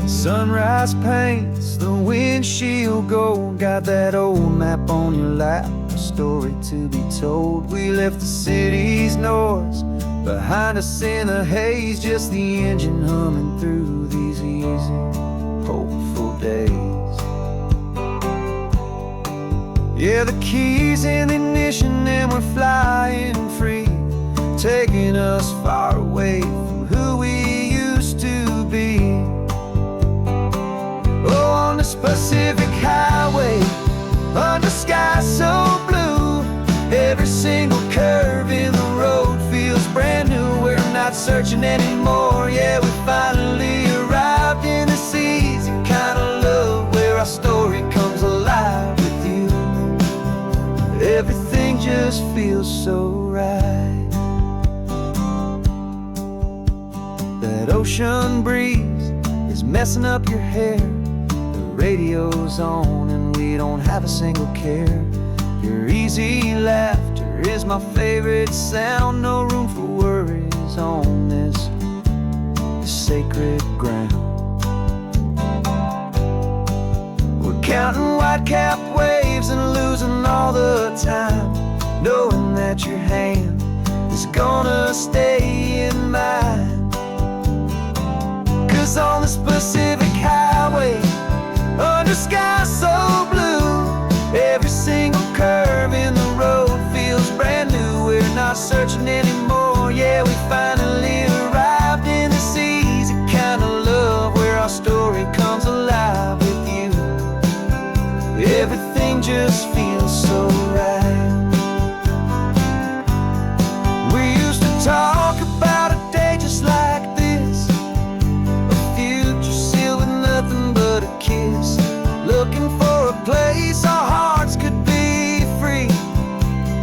Sunrise paints the windshield gold. Got that old map on your lap, a story to be told. We left the city's noise behind us in the haze, just the engine humming through these easy, hopeful days. Yeah, the keys in the ignition and we're flying free, taking us far away from who we used to be. Oh, on this Pacific highway, under skies so blue, every single curve in the road feels brand new. We're not searching anymore, yeah, we finally arrived in this easy kind of love where our story comes alive with you. Everything just feels so right. That ocean breeze is messing up your hair, the radio's on and we don't have a single care. Your easy laughter is my favorite sound. No room for worries on this sacred ground. We're counting white-capped waves and losing all the time, knowing that your hand is gonna stay in mine. 'Cause on this Pacific highway, under skies so blue, every single curve in the road feels brand new. We're not searching anymore, yeah, we finally arrived in this easy kind of love where our story comes alive with you. Everything just feels so right. We used to talk about a day just like this, a future sealed with nothing but a kiss, looking for a place our hearts could be free.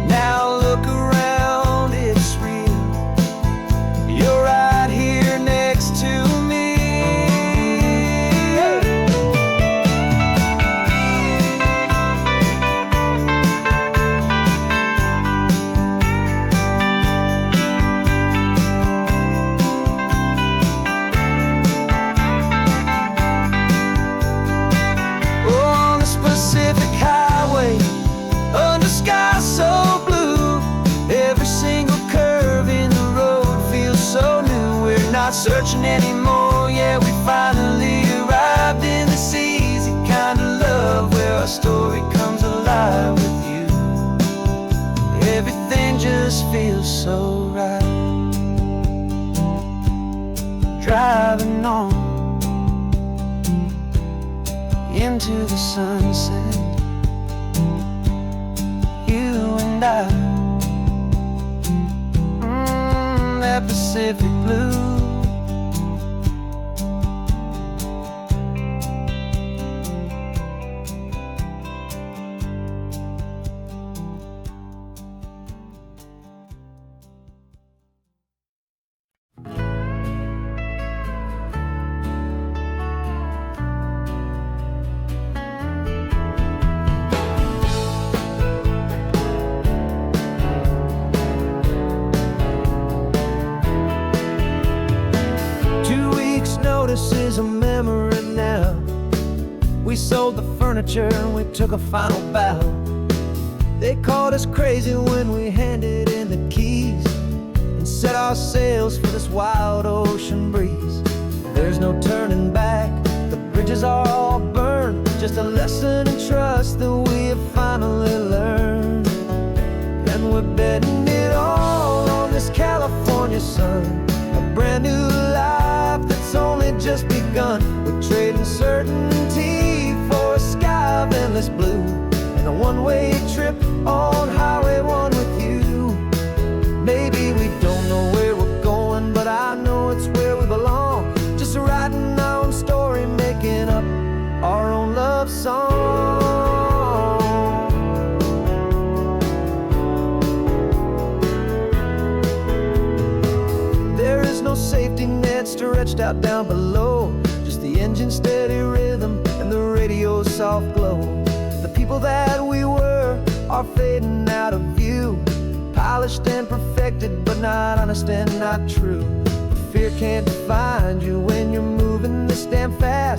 Now look around, it's real. You're right here next to me. On this Pacific highway, under skies so blue, every single curve in the road feels so new. We're not searching anymore, yeah, we finally arrived in this easy kind of love where our story comes alive with you. Everything just feels so right. Driving on into the sunset, you and I, that Pacific blue. Notice is a memory now. We sold the furniture and we took a final bow. They called us crazy when we handed in the keys and set our sails for this wild ocean breeze. There's no turning back, the bridges are all burned, just a lesson in trust that we have finally learned. And we're betting it all on this California sun, a brand new life that's only just begun. We're trading certainty for a sky of endless blue and a one-way trip on Highway 1 with you. Maybe we don't know where we're going, but I know it's where we belong. Just writing our own story, making up our own love song. There is no safety net stretched out down below, just the engine's steady rhythm and the radio's soft glow. The people that we were are fading out of view, polished and perfected, but not honest and not true. Fear can't find you when you're moving this damn fast.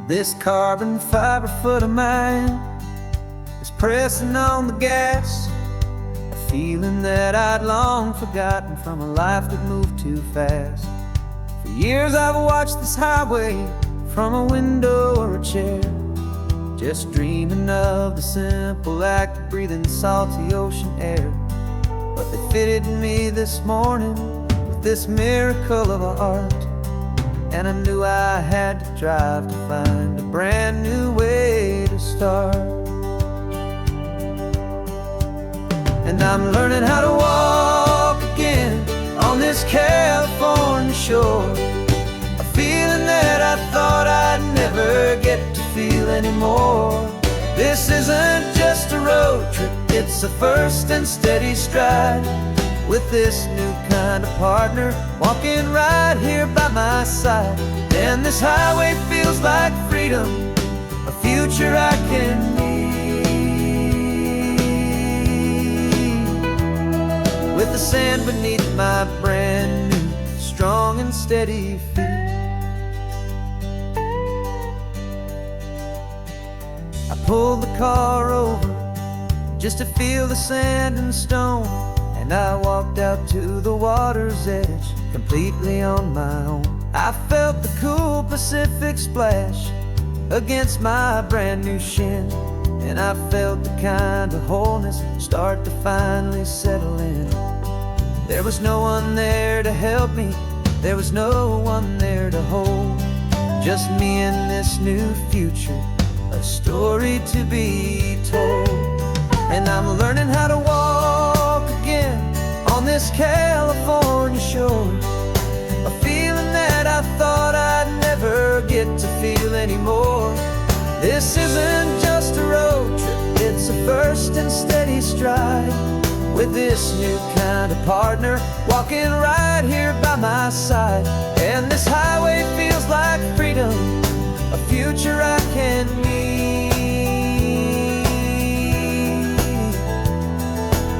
This carbon fiber foot of mine is pressing on the gas, a feeling that I'd long forgotten from a life that moved too fast. For years I've watched this highway from a window or a chair, just dreaming of the simple act of breathing salty ocean air. But they fitted me this morning with this miracle of art, and I knew I had to drive to find a brand new way to start. And I'm learning how to walk again on this California shore, a feeling that I thought I'd never get to feel anymore. This isn't just a road trip, it's a first and steady stride, with this new kind of partner walking right here by my side. And this highway feels like freedom, a future I can need, with the sand beneath my brand new strong and steady feet. I pulled the car over just to feel the sand and stone, and I walked out to the water's edge completely on my own. I felt the cool Pacific splash against my brand new shin, and I felt the kind of wholeness start to finally settle in. There was no one there to help me, there was no one there to hold, just me and this new future, a story to be told. And I'm learning how to walk again on this California shore, a feeling that I thought I'd never get to feel anymore. This isn't just a road trip, it's a first and steady stride, with this new kind of partner walking right here by my side. And this highway feels like freedom, a future I can need,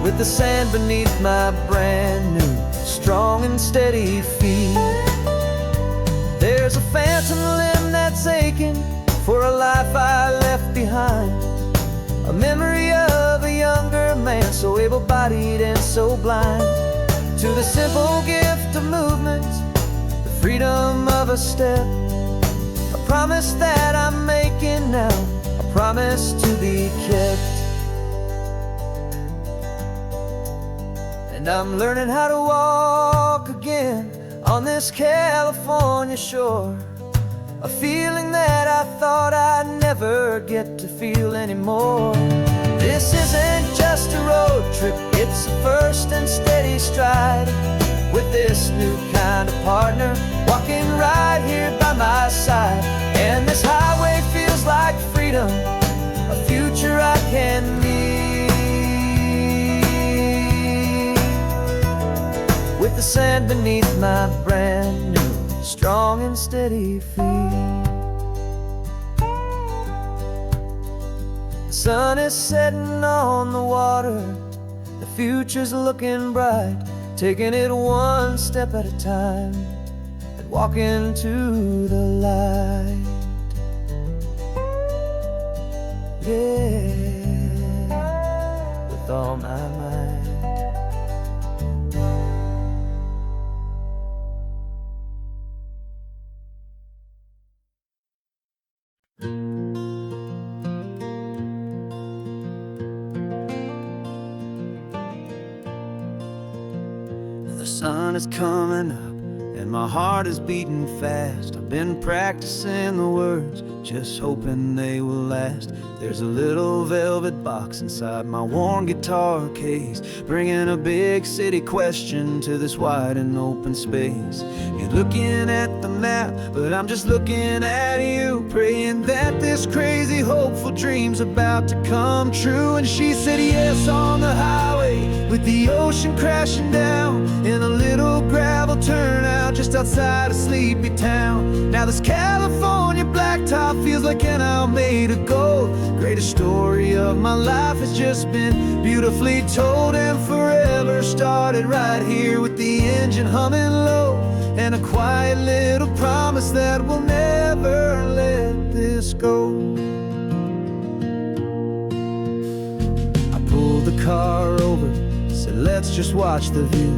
with the sand beneath my brand new strong and steady feet. There's a phantom limb that's aching for a life I left behind, a memory of a younger man so able-bodied and so blind, to the simple gift of movement, the freedom of a step, a promise that I'm making now, a promise to be kept. And I'm learning how to walk again on this California shore, a feeling that I thought I'd never get to feel anymore. This isn't just a road trip, it's a first and steady stride, with this new kind of partner walking right here by my side. And this highway feels like freedom, a future I can need, with the sand beneath my brand new strong and steady feet. The sun is setting on the water, the future's looking bright, taking it one step at a time and walking to the light. Yeah, with all my might. The sun is coming up and my heart is beating fast. I've been practicing the words, just hoping they will last. There's a little velvet box inside my worn guitar case, bringing a big city question to this wide and open space. You're looking at the map, but I'm just looking at you, praying that this crazy hopeful dream's about to come true. And she said yes on the highway, with the ocean crashing down in a little gravel turnout just outside a sleepy town. Now this California blacktop feels like an hour made of gold. Greatest story of my life has just been beautifully told, and forever started right here with the engine humming low, and a quiet little promise that we'll never let this us go. I pulled the car over, said let's just watch the view.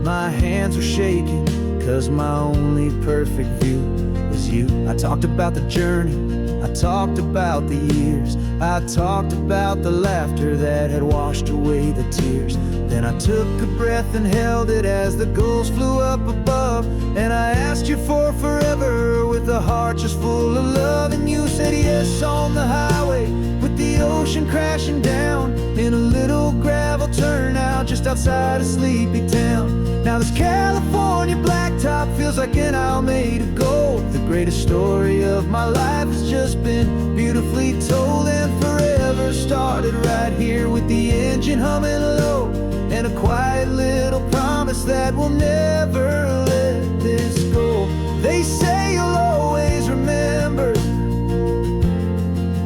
My hands were shaking, 'cause my only perfect view was you. I talked about the journey, I talked about the years, I talked about the laughter that had washed away the tears. Then I took a breath and held it as the gulls flew up above. And I asked you for forever with a heart just full of love. And you said yes on the highway with the ocean crashing down in a little gravel turnout just outside of sleepy town. Now this California blacktop feels like an isle made of gold. The greatest story of my life has just been beautifully told. And forever started right here with the engine humming low, and a quiet little promise that we'll never let this go. They say you'll always remember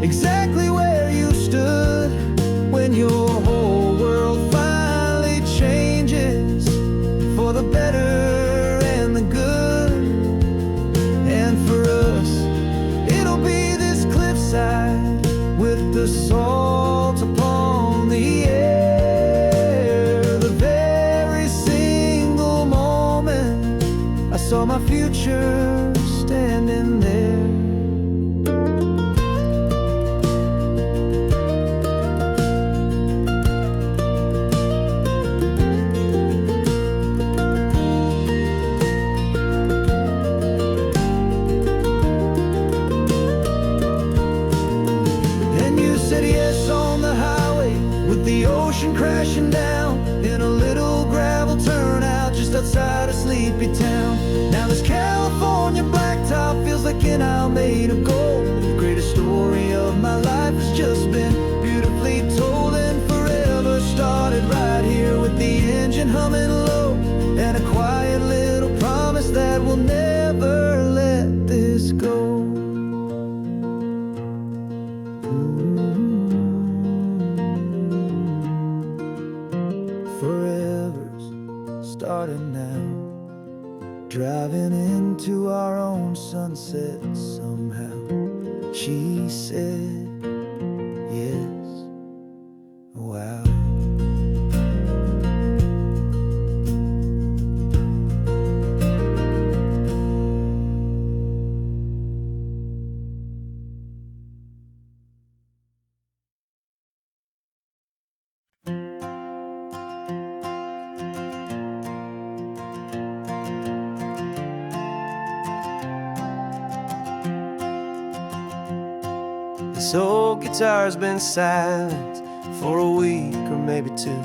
exactly where you stood when your whole world finally changes for the better and the good. And for us, it'll be this cliffside with the salt upon the air. The very single moment I saw my future standing there. The ocean crashing down in a little gravel turnout just outside of sleepy town. Now this California blacktop feels like an isle made of gold. The greatest story of my life has just been beautifully told. And forever started right here with the engine humming low, and a quiet little promise that we'll never let this go. Forever's starting now, driving into our own sunset somehow. She said yes, wow. This old guitar's been silent for a week or maybe two,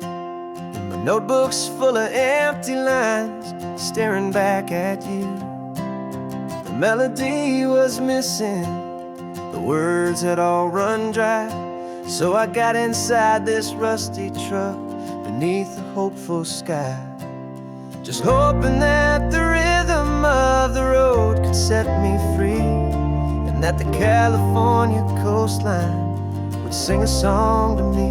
and my notebook's full of empty lines staring back at you. The melody was missing, the words had all run dry. So I got inside this rusty truck beneath a hopeful sky, just hoping that the rhythm of the road could set me free, that the California coastline would sing a song to me.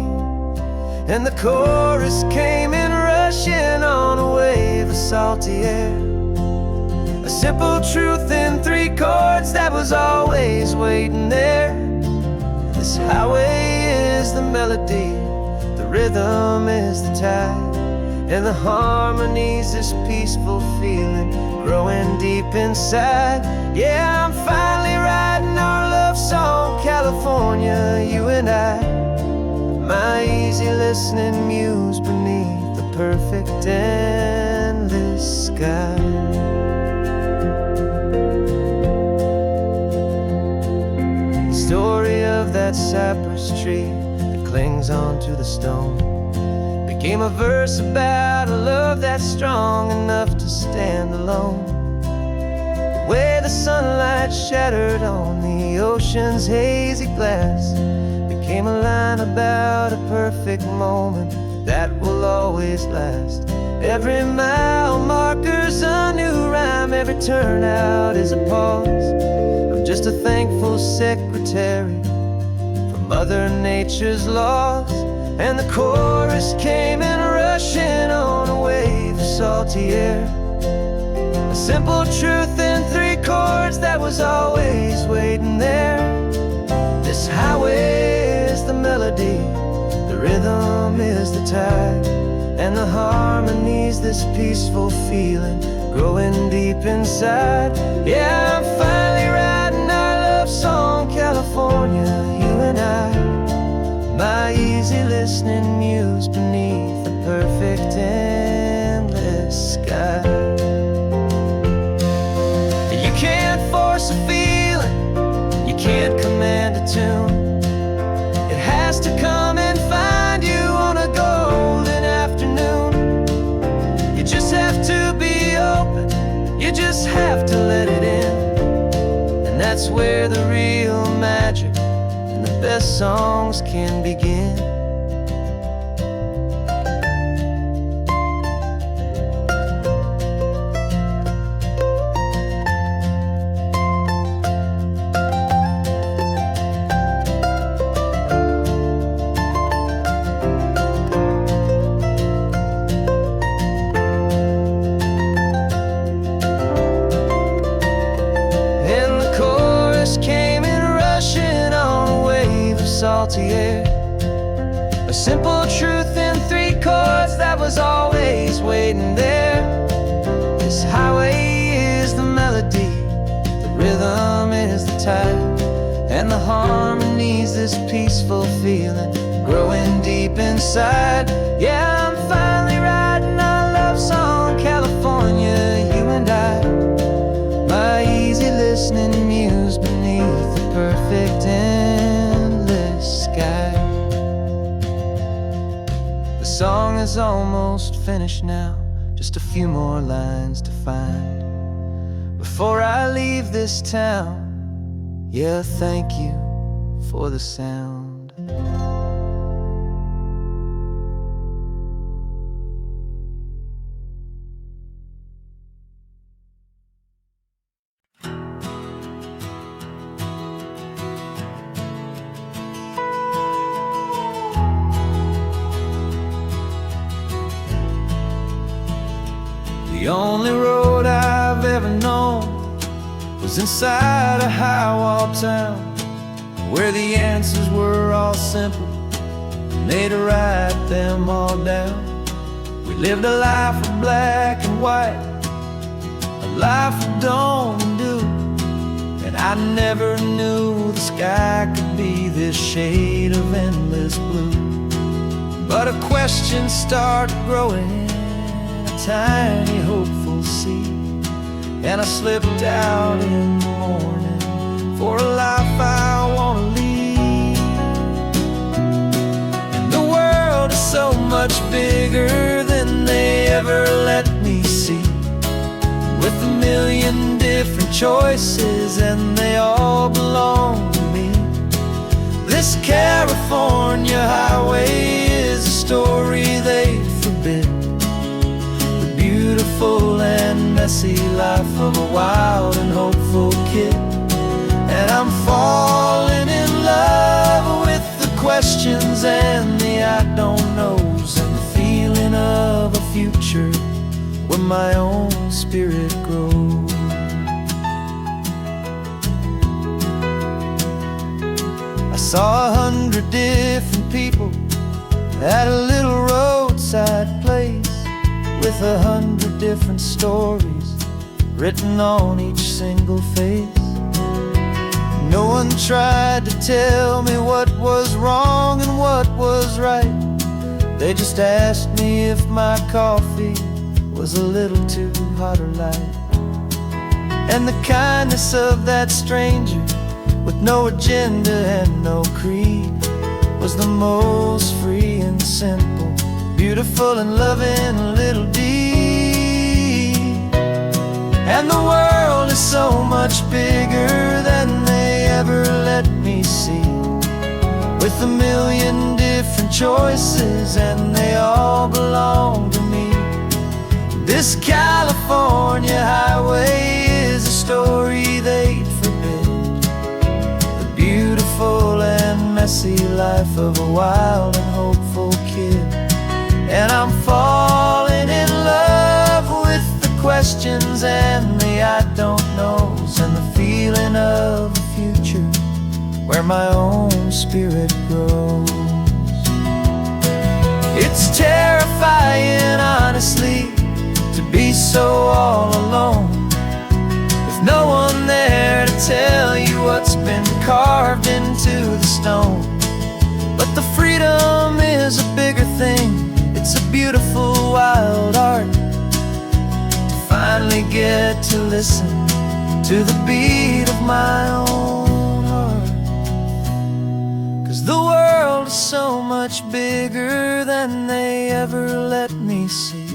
And the chorus came in rushing on a wave of salty air, a simple truth in 3 chords that was always waiting there. This highway is the melody, the rhythm is the tide, and the harmony's this peaceful feeling growing deep inside. Yeah, I'm finally writing our love song, California, you and I. My easy listening muse beneath the perfect endless sky. The story of that cypress tree that clings onto the stone became a verse about a love that's strong enough to stand alone. The way the sunlight shattered on the ocean's hazy glass became a line about a perfect moment that will always last. Every mile marker's a new rhyme, every turnout is a pause. I'm just a thankful secretary for Mother Nature's laws. And the chorus came in rushing on a wave of salty air, a A simple truth in 3 chords that was always waiting there. This highway is the melody, the rhythm is the tide, and the harmony's this peaceful feeling growing deep inside. Yeah, I'm finally writing our love song, California, you and I. My easy listening muse beneath the perfect endless sky. You can't force a feeling, you can't command a tune. It has to come and find you on a golden afternoon. You just have to be open, you just have to let it in. And that's where the real magic and the best songs can begin. Salty air, a simple truth in 3 chords that was always waiting there. This highway is the melody, the rhythm is the tide, and the harmony's this peaceful feeling growing deep inside. Yeah, I'm finally writing our love song, California, you and I. My easy listening muse beneath the perfect sky. The song is almost finished now, just a few more lines to find before I leave this town. Yeah, thank you for the sound. The only road I've ever known was inside a high-wall town, where the answers were all simple, and they'd write them all down. We lived a life of black and white, a life of dawn and dew, and I never knew the sky could be this shade of endless blue. But a question started growing, tiny hopeful seed, and I slipped out in the morning for a life I want to lead. And the world is so much bigger than they ever let me see, with a million different choices and they all belong to me. This California highway is a story they forbid, beautiful and messy life of a wild and hopeful kid. And I'm falling in love with the questions and the I don't knows, and the feeling of a future where my own spirit grows. I saw 100 different people at a little roadside place, with 100 different stories written on each single face. No one tried to tell me what was wrong and what was right. They just asked me if my coffee was a little too hot or light. And the kindness of that stranger, with no agenda and no creed, was the most free and simple, beautiful and loving little deed. And the world is so much bigger than they ever let me see, with a million different choices and they all belong to me. This California highway is a story they'd forbid, the beautiful and messy life of a wild and hopeful kid. And I'm falling in love with the questions and my own spirit grows. It's terrifying, honestly, to be so all alone, with no one there to tell you what's been carved into the stone. But the freedom is a bigger thing. It's a beautiful wild art to finally get to listen to the beat of my own heart. 'Cause the world is so much bigger than they ever let me see,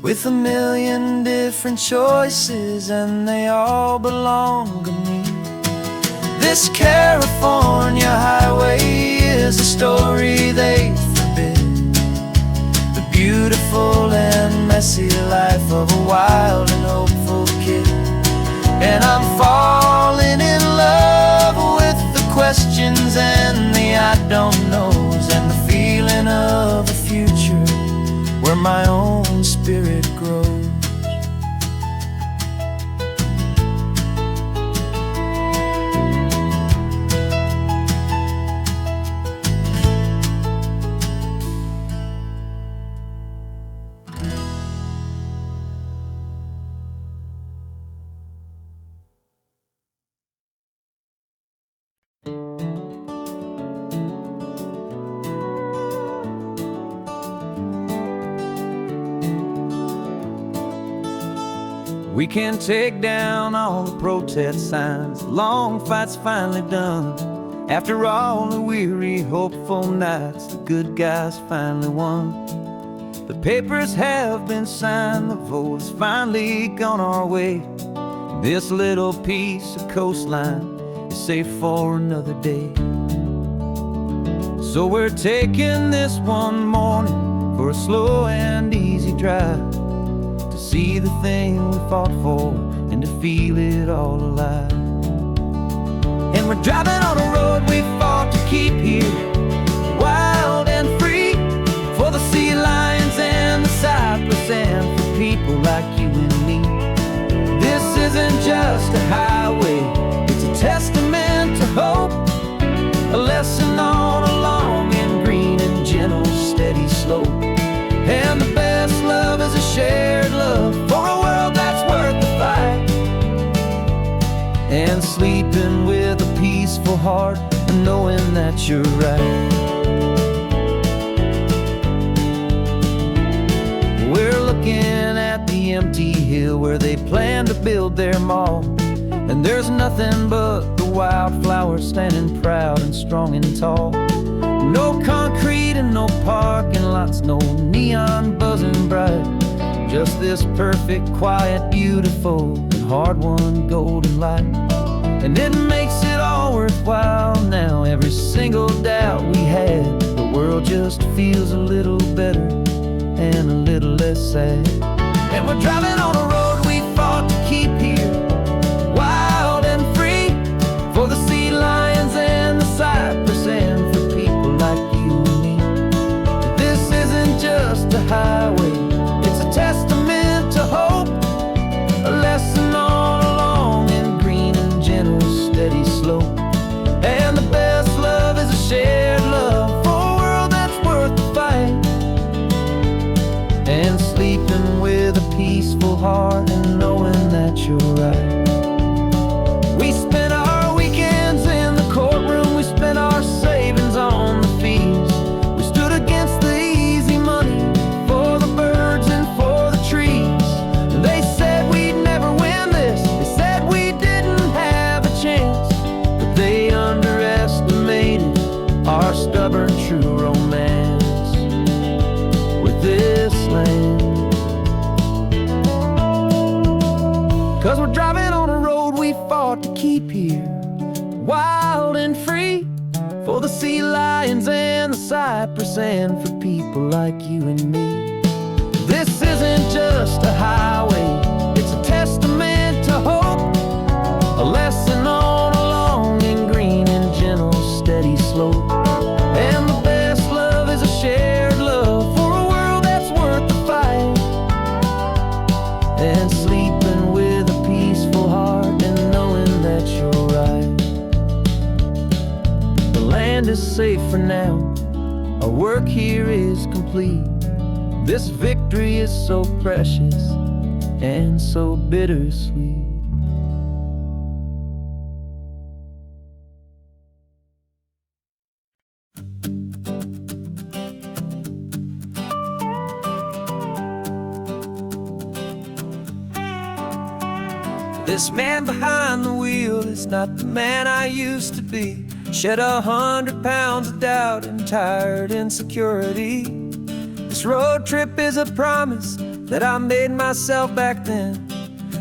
with a million different choices and they all belong to me. This California highway is a story they forbid, the beautiful and messy life of a wild and hopeful kid. And I'm falling in love with the questions and the I don't knows, and the feeling of a future where my own spirit grows. We can take down all the protest signs, the long fight's finally done. After all the weary, hopeful nights, the good guys finally won. The papers have been signed, the vote has finally gone our way. This little piece of coastline is safe for another day. So we're taking this one morning for a slow and easy drive, to see the thing we fought for and to feel it all alive. And we're driving on a road we fought to keep here, wild and free, for the sea lions and the cypress and for people like you and me. This isn't just a highway, it's a testament to hope, a lesson on a long and green and gentle steady slope. And the best love is a shared love for a world that's worth the fight, and sleeping with a peaceful heart and knowing that you're right. We're looking at the empty hill where they plan to build their mall, and there's nothing but the wildflowers standing proud and strong and tall. No concrete and no parking lots, no neon buzzing bright, just this perfect, quiet, beautiful, and hard-won golden light. And it makes it all worthwhile now, every single doubt we had. The world just feels a little better and a little less sad. And we're driving on a road we fought to keep here, wild and free, for the sea lions and the cypress and for people like you and me. This isn't just a highway, it's a testament to hope, a lesson on a long and green and gentle steady slope. And the best love is a shared love for a world that's worth the fight, and sleeping with a peaceful heart and knowing that you're right. We spent our weekends in the courtroom, we spent our savings on the fees. We stood against the easy money for the birds and for the trees. They said we'd never win this, they said we didn't have a chance, but they underestimated our stubborn true romance with this land. 'Cause we're driving on a road we fought to keep here, wild and free, for the sea lions and the cypress and for people like you and me. This isn't just a highway, it's a testament to hope, a lesson on a long and green and gentle steady slope. And the best love is a shared love for a world that's worth the fight, and sleeping with a peaceful heart and knowing that you're right. safe for now. Our work here is complete. This victory is so precious and so bittersweet. This man behind the wheel is not the man I used to be. Shed 100 pounds of doubt and tired insecurity. This road trip is a promise that I made myself back then,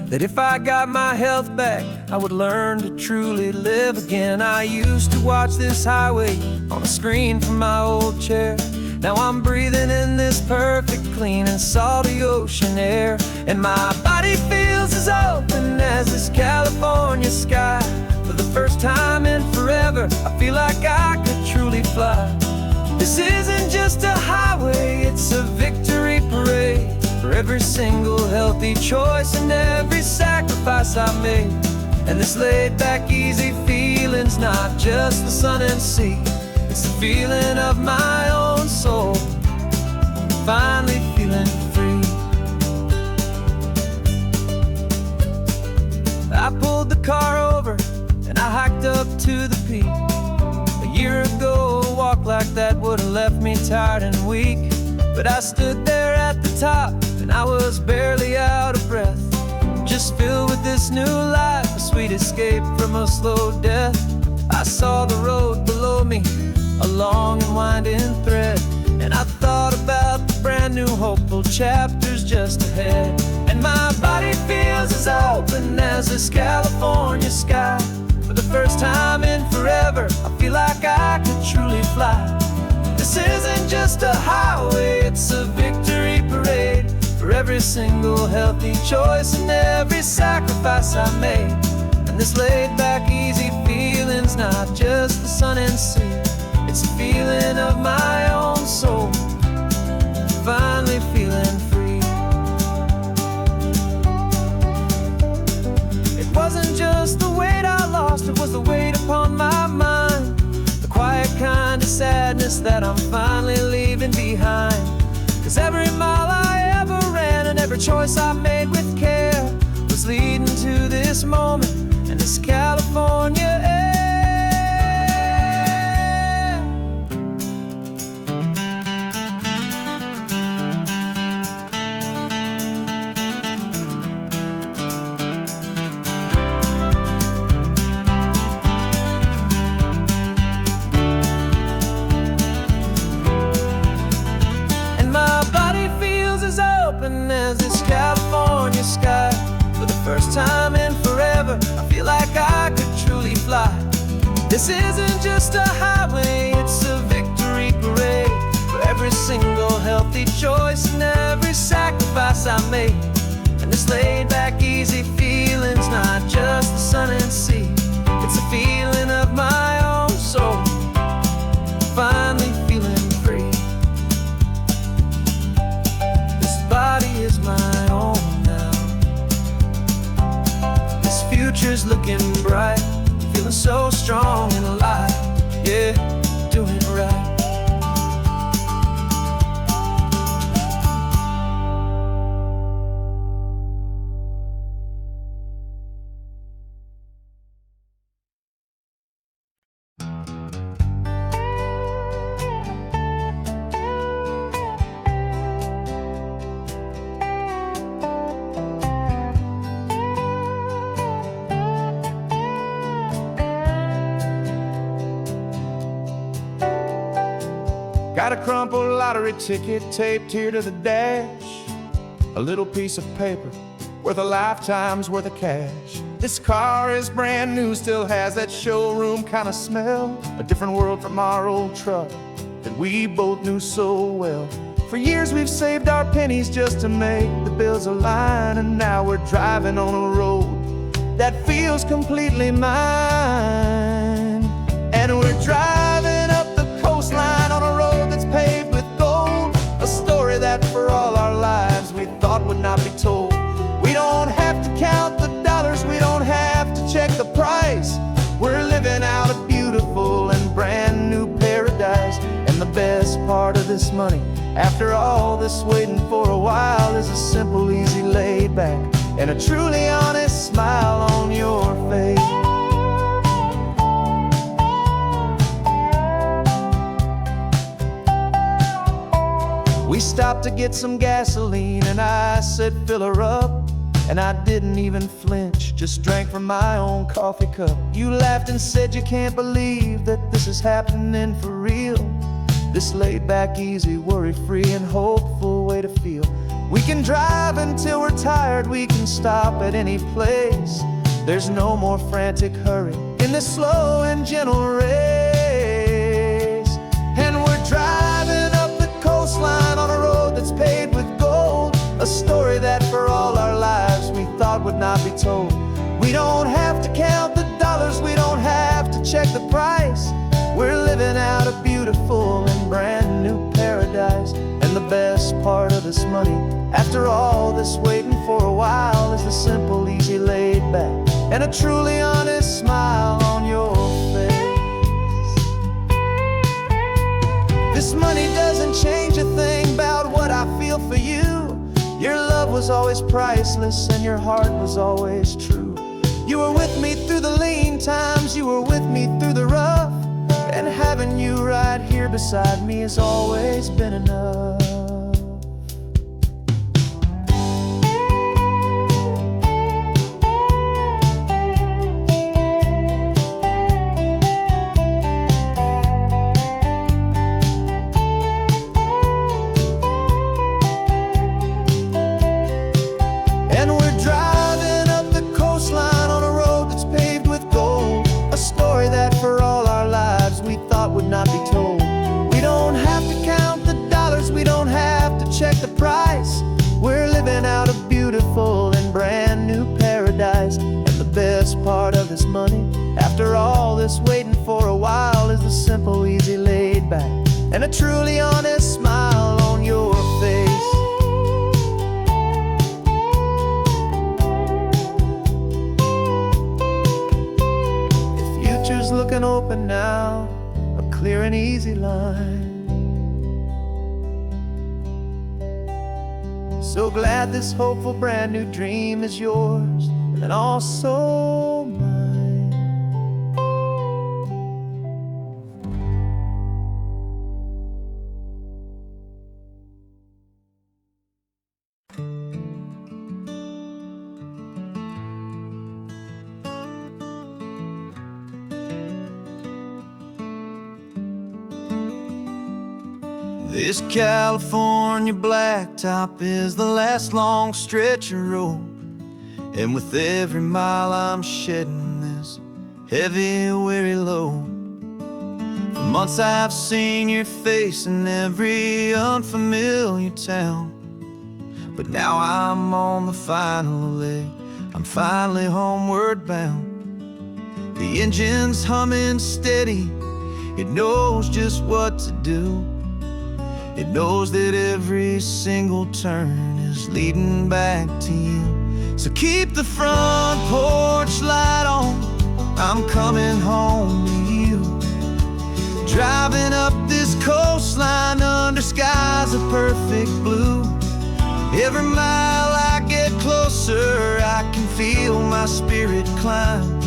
that if I got my health back, I would learn to truly live again. I used to watch this highway on a screen from my old chair. Now I'm breathing in this perfect, clean and salty ocean air. And my body feels as open as this California sky. For the first time in forever, I feel like I could truly fly. This isn't just a highway, it's a victory parade. For every single healthy choice and every sacrifice I made. And this laid back, easy feeling's not just the sun and sea. It's the feeling of my own soul, finally feeling free. I pulled the car over and I hiked up to the peak. A year ago, a walk like that would've left me tired and weak. But I stood there at the top and I was barely out of breath, just filled with this new life, a sweet escape from a slow death. I saw the road below me, a long and winding thread, and I thought about the brand new hopeful chapters just ahead. And my body feels as open as this California sky. For the first time in forever, I feel like I could truly fly. This isn't just a highway, it's a victory parade. For every single healthy choice and every sacrifice I made. And this laid back, easy feeling's not just the sun and sea. It's a feeling of my own soul, finally feeling free. It wasn't just the weight I lost, it was the weight upon my mind. The quiet kind of sadness that I'm finally leaving behind. 'Cause every mile I ever ran and every choice I made with care was leading to this moment and this California air. As this California sky. For the first time in forever, I feel like I could truly fly. This isn't just a highway, it's a victory parade. For every single healthy choice and every sacrifice I made. And this laid back, easy feeling's not just the sun and sea. It's a feeling of my own soul, finally feeling free. Body is my own now. This future's looking bright, feeling so strong and alive. Yeah, doing it right. Got a crumpled lottery ticket taped here to the dash. A little piece of paper worth a lifetime's worth of cash. This car is brand new, still has that showroom kind of smell. A different world from our old truck that we both knew so well. For years we've saved our pennies just to make the bills align. And now we're driving on a road that feels completely mine. And we're driving up the coastline on a road that's paved with gold. A story that for all our lives we thought would not be told. We don't have to count the dollars, we don't have to check the price. We're living out a beautiful and brand new paradise. part of this money. After all this waiting for a while is a simple, easy, laid back, and a truly honest smile on your face. We stopped to get some gasoline and I said, fill her up. And I didn't even flinch, just drank from my own coffee cup. You laughed and said you can't believe that this is happening for real. This laid back, easy, worry-free and hopeful way to feel. We can drive until we're tired, we can stop at any place. There's no more frantic hurry in this slow and gentle race. And we're driving up the coastline on a road that's paved with gold, a story that for all our lives we thought would not be told. We don't have to count the dollars, we don't have to check the price. We're living out a beautiful and brand new paradise. And the best part of this money, after all this waiting for a while, is the simple, easy, laid back, and a truly honest smile on your face. This money doesn't change a thing about what I feel for you. Your love was always priceless and your heart was always true. You were with me through the lean times, you were with me through the rough, and having you right here beside me has always been enough. Not be told. We don't have to count the dollars, we don't have to check the price. We're living out a beautiful and brand new paradise. And the best part of this money, after all this waiting for a while, is the simple, easy, laid back, and a truly honest smile on your face. The future's looking open now, clear and easy line. So glad this hopeful brand new dream is yours and also mine. This California blacktop is the last long stretch of road, and with every mile I'm shedding this heavy, weary load. For months I've seen your face in every unfamiliar town, but now I'm on the final leg, I'm finally homeward bound. The engine's humming steady, it knows just what to do. It knows that every single turn is leading back to you. So keep the front porch light on, I'm coming home to you. Driving up this coastline under skies of perfect blue. Every mile I get closer, I can feel my spirit climb,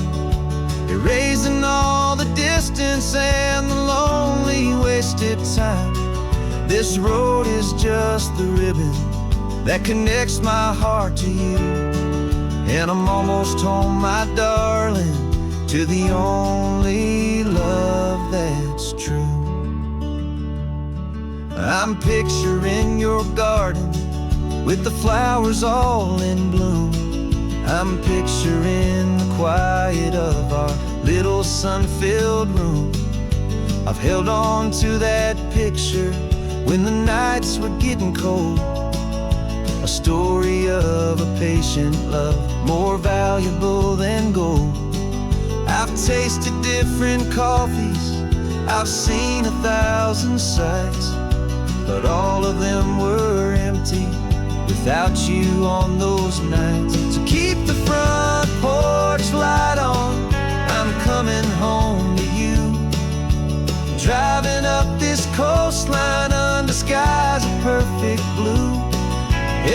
erasing all the distance and the lonely wasted time. This road is just the ribbon that connects my heart to you, and I'm almost home, my darling, to the only love that's true. I'm picturing your garden with the flowers all in bloom. I'm picturing the quiet of our little sun-filled room. I've held on to that picture when the nights were getting cold, a story of a patient love, more valuable than gold. I've tasted different coffees, I've seen 1,000 sights, but all of them were empty without you on those nights. So keep the front porch light on, I'm coming home to you. Driving up this coastline sky's a perfect blue.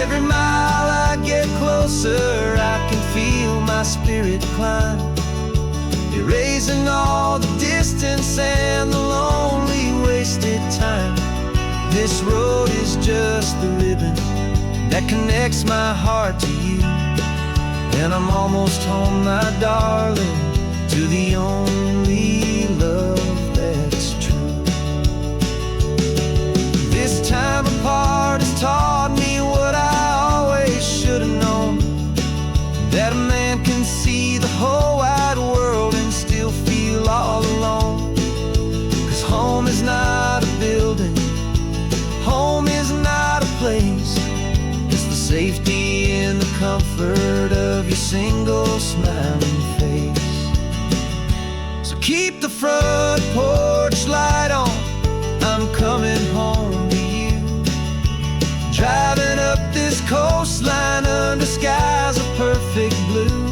Every mile I get closer, I can feel my spirit climb, erasing all the distance and the lonely wasted time. This road is just the ribbon that connects my heart to you, and I'm almost home, my darling, to the only love that's true. This time apart has taught me what I always should have known, that a man can see the whole wide world and still feel all alone. 'Cause home is not a building, home is not a place, it's the safety and the comfort of your single smiling face. So keep the front porch light on, I'm coming home to you. Driving up this coastline under skies of perfect blue.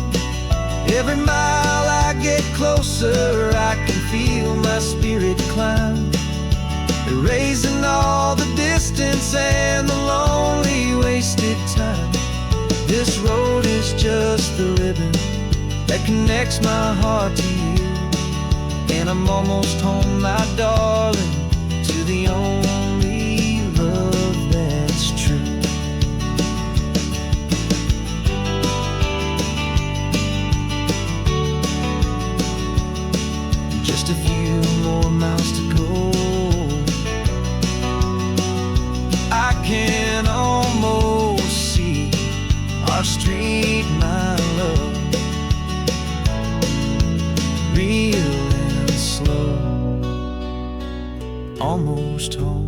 Every mile I get closer, I can feel my spirit climb, erasing all the distance and the lonely wasted time. This road is just the ribbon that connects my heart to you, and I'm almost home, my darling, to the only love that's true. Just a few more miles to go, I can almost see our street, my love, real and slow, almost home.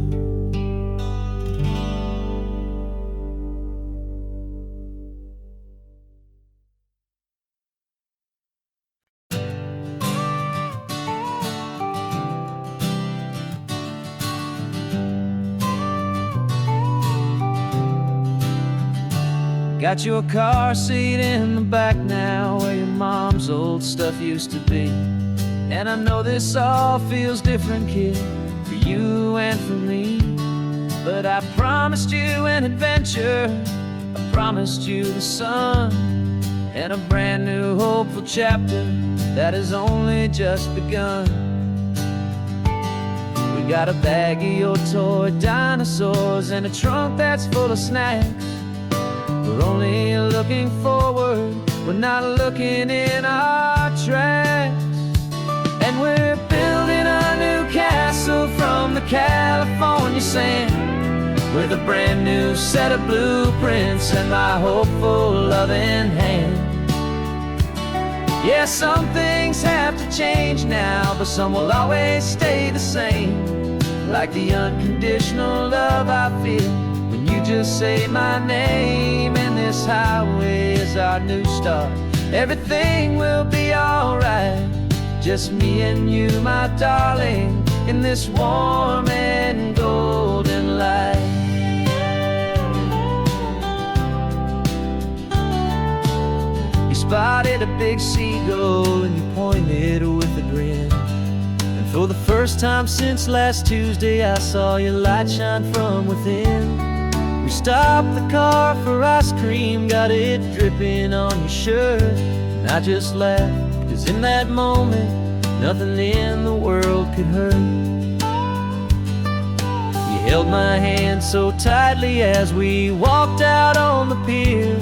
Got your car seat in the back now, where your mom's old stuff used to be. And I know this all feels different, kid, for you and for me. But I promised you an adventure, I promised you the sun, and a brand new hopeful chapter that has only just begun. We got a bag of your toy dinosaurs and a trunk that's full of snacks. We're only looking forward, we're not looking in our tracks. And we're building a new castle from the California sand, with a brand new set of blueprints and my hopeful loving hand. Yeah, some things have to change now, but some will always stay the same. Like the unconditional love I feel when you just say my name. And this highway is our new start, everything will be alright. Just me and you, my darling, in this warm and golden light. You spotted a big seagull and you pointed with a grin. And for the first time since last Tuesday, I saw your light shine from within. We stopped the car for ice cream, got it dripping on your shirt. And I just laughed, 'cause in that moment, nothing in the world could hurt. You held my hand so tightly as we walked out on the pier,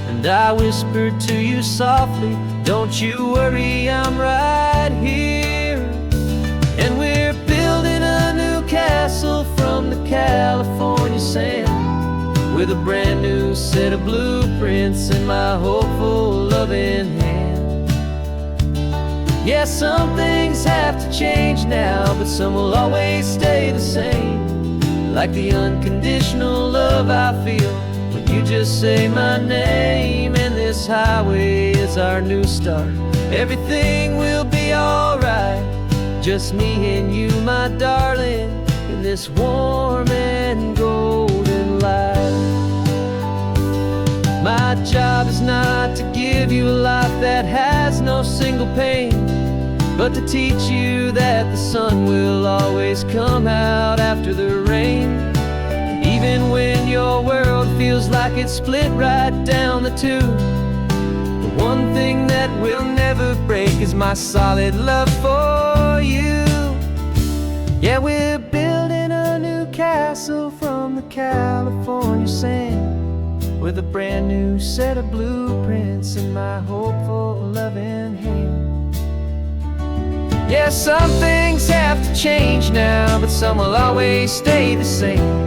and I whispered to you softly, don't you worry, I'm right here. And we're building a new castle from the California sand, with a brand new set of blueprints in my hopeful loving hand. Yeah, some things have to change now, but some will always stay the same. Like the unconditional love I feel when you just say my name. And this highway is our new start, everything will be alright. Just me and you, my darling, in this warm and golden light. My job is not to give you a life that has no single pain, but to teach you that the sun will always come out after the rain. Even when your world feels like it's split right down the tube, the one thing that will never break is my solid love for you. Yeah, we're building a new castle from the California sand, with a brand new set of blueprints in my hopeful, loving hand. Yeah, some things have to change now, but some will always stay the same.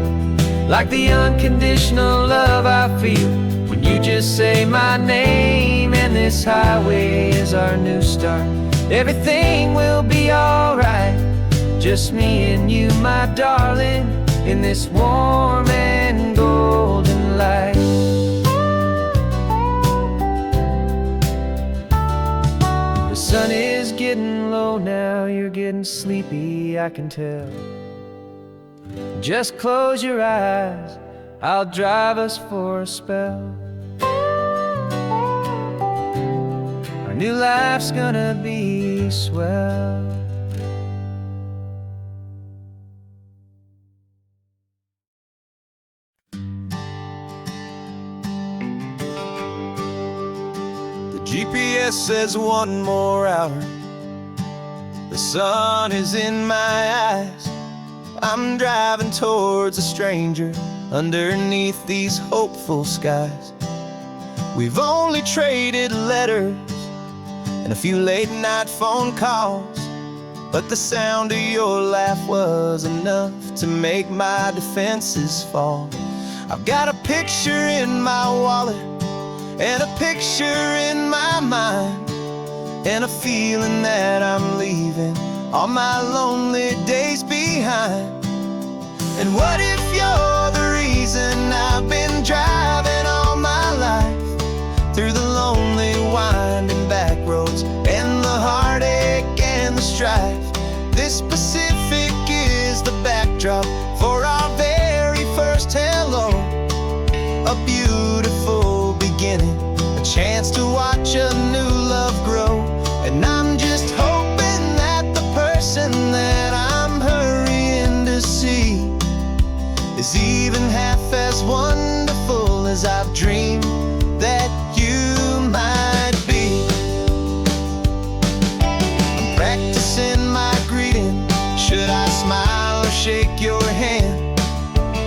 Like the unconditional love I feel when you just say my name. And this highway is our new start. Everything will be alright, just me and you, my darling, in this warm and golden light. The sun is getting low now, you're getting sleepy, I can tell. Just close your eyes, I'll drive us for a spell. Our new life's gonna be swell. GPS says 1 more hour. The sun is in my eyes. I'm driving towards a stranger underneath these hopeful skies. We've only traded letters and a few late night phone calls, but the sound of your laugh was enough to make my defenses fall. I've got a picture in my wallet and a picture in my mind, and a feeling that I'm leaving all my lonely days behind. And what if you're the reason I've been driving all my life, through the lonely winding back roads and the heartache and the strife? This Pacific is the backdrop for our very first hello, a beautiful beginning, a chance to watch a new love grow. And I'm just hoping that the person that I'm hurrying to see is even half as wonderful as I've dreamed that you might be. I'm practicing my greeting. Should I smile or shake your hand?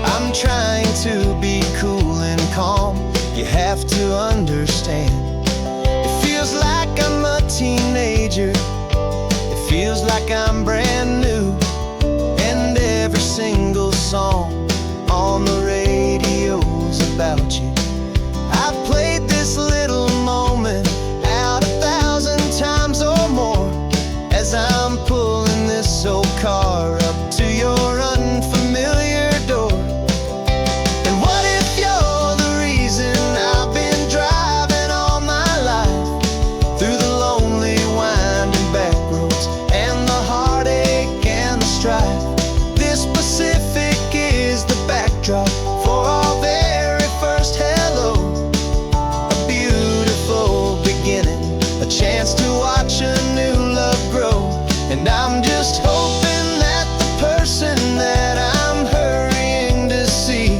I'm trying to be cool and calm. You have to understand. It feels like I'm a teenager. It feels like I'm brand new. And every single song on the radio's about you. I've played this little moment out 1,000 times or more, as I'm pulling this old car up to your unfamiliar door. And what if you're the reason I've been driving all my life, through the lonely winding back roads and the heartache and the strife? This Pacific is the backdrop for our very first hello, a beautiful beginning, a chance to watch a new love grow. And I'm just hoping that the person that I'm hurrying to see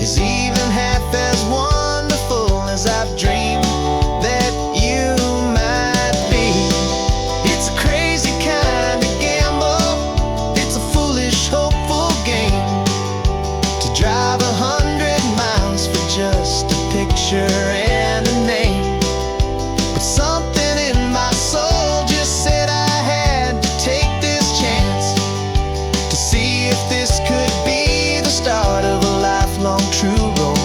is even half as wonderful as I've dreamed that you might be. It's a crazy kind of gamble, it's a foolish, hopeful game, to drive 100 miles for just a picture and a name. But something in my soul just said I had to take this chance, to see if this could be the start of a lifelong true romance.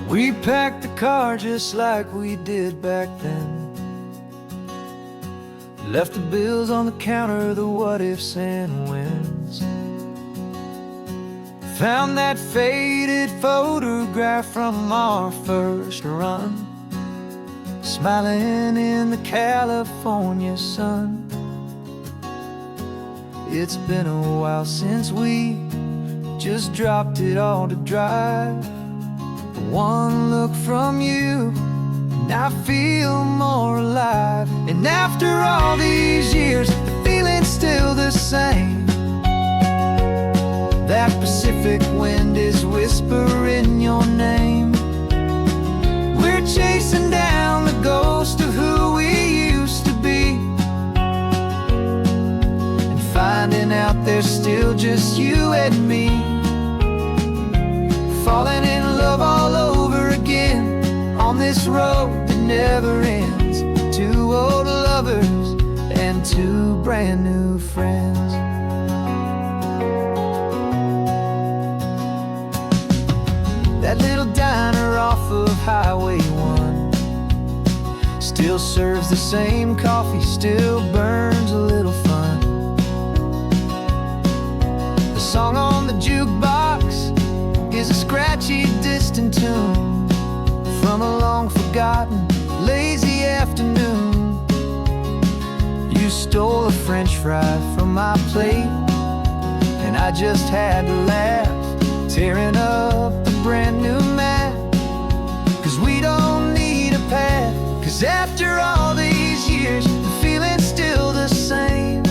We packed the car just like we did back then, left the bills on the counter, the what ifs and whens. Found that faded photograph from our first run, smiling in the California sun. It's been a while since we just dropped it all to drive. One look from you and I feel more alive. And after all these years, the feeling's still the same. That Pacific wind is whispering your name. We're chasing down the ghost of who we used to be, and finding out there's still just you and me. Falling in love all over again on this road that never ends. Two old lovers and two brand new friends. That little diner off of Highway 1 still serves the same coffee, still burns a little fun. The song on the jukebox is a scratchy, distant tune from a long forgotten, lazy afternoon. You stole a French fry from my plate, and I just had to laugh, tearing up the brand new map. Cause we don't need a path, cause after all these years, the feeling's still the same.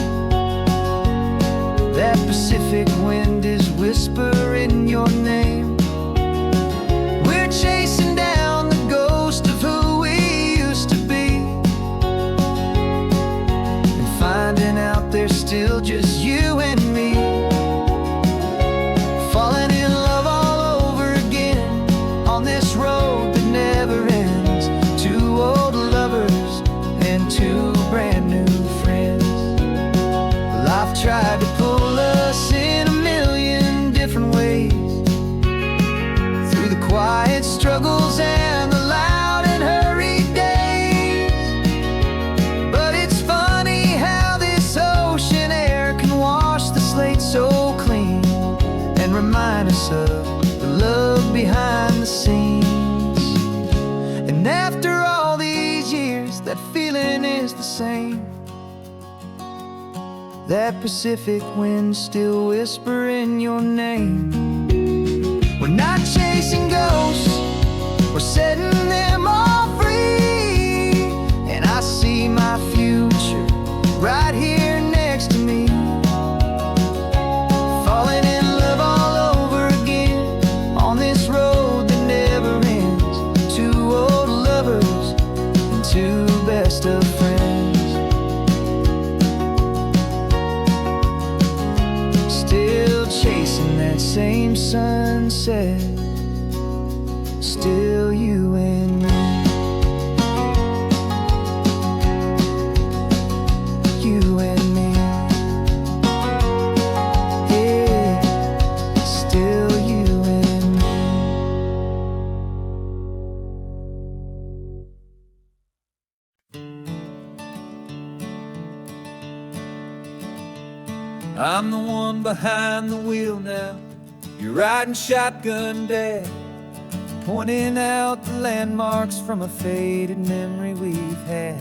That Pacific wind is whispering your name. We're chasing down the ghost of who we used to be, and finding out there's still just you and me. Falling in love all over again on this road that never ends. Two old lovers and two brand new friends. Life tried to pull us in a million different ways, through the quiet struggles and the loud and hurried days. But it's funny how this ocean air can wash the slate so clean, and remind us of the love behind the scenes. And after all these years, that feeling is the same. That Pacific wind still whispering your name. We're not chasing ghosts, we're setting them all free. And I see my future right here next to me. Falling in love all over again on this road that never ends. Two old lovers and two best of friends. Still chasing that same sunset, still you and me. You and me. Yeah, still you and me. I'm the one behind the wheel now. You're riding shotgun, Dad, pointing out the landmarks from a faded memory we've had.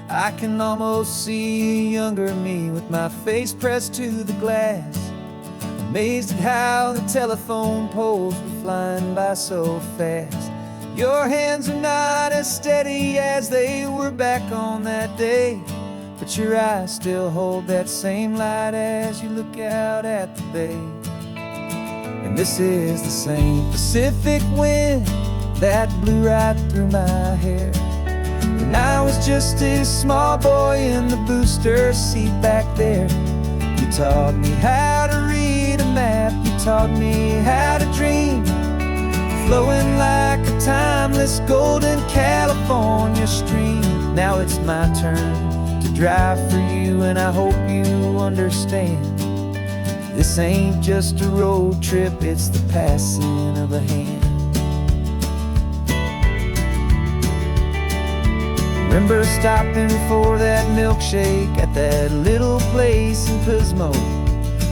I can almost see a younger me with my face pressed to the glass, amazed at how the telephone poles were flying by so fast. Your hands are not as steady as they were back on that day, but your eyes still hold that same light as you look out at the bay. And this is the same Pacific wind that blew right through my hair when I was just a small boy in the booster seat back there. You taught me how to read a map, you taught me how to dream, flowing like a timeless golden California stream. Now it's my turn to drive for you, and I hope you understand. This ain't just a road trip, it's the passing of a hand. Remember stopping for that milkshake at that little place in Pismo?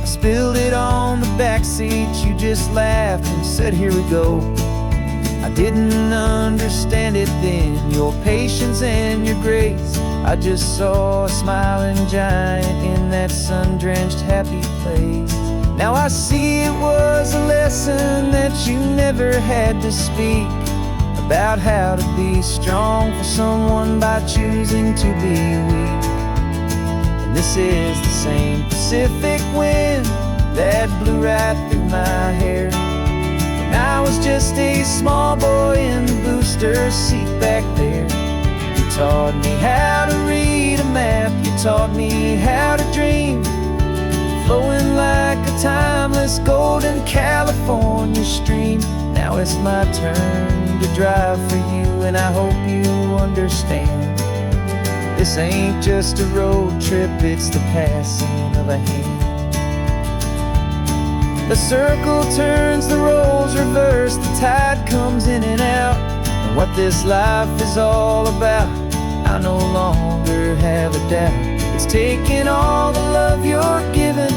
I spilled it on the back seat, you just laughed and said, here we go. I didn't understand it then, your patience and your grace I just saw a smiling giant in that sun-drenched happy place. Now I see it was a lesson that you never had to speak, about how to be strong for someone by choosing to be weak. And this is the same Pacific wind that blew right through my hair when I was just a small boy in the booster seat back there. You taught me how to read a map, you taught me how to dream, flowing like a timeless golden California stream. Now it's my turn to drive for you, and I hope you understand. This ain't just a road trip, it's the passing of a hand. The circle turns, the roles reverse, the tide comes in and out. And what this life is all about, I no longer have a doubt. It's taking all the love you're giving,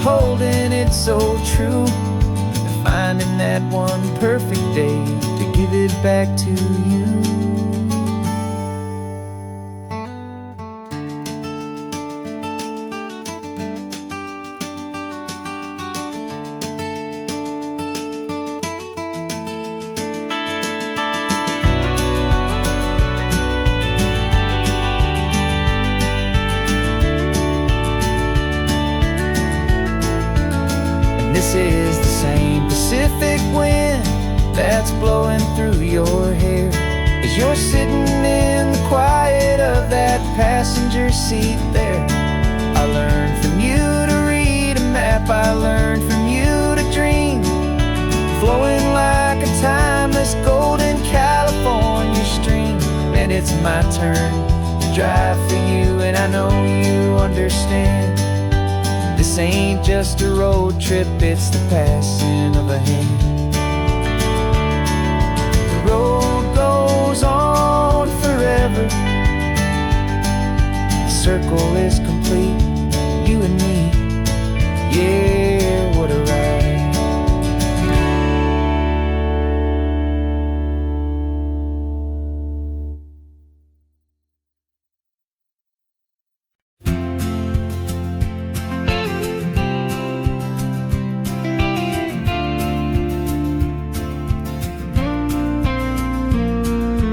holding it so true, and finding that one perfect day to give it back to you. This is the same Pacific wind that's blowing through your hair as you're sitting in the quiet of that passenger seat there. I learned from you to read a map, I learned from you to dream, flowing like a timeless golden California stream. And it's my turn to drive for you, and I know you understand. This ain't just a road trip, it's the passing of a hand. The road goes on forever, the circle is complete, you and me, yeah, what a ride.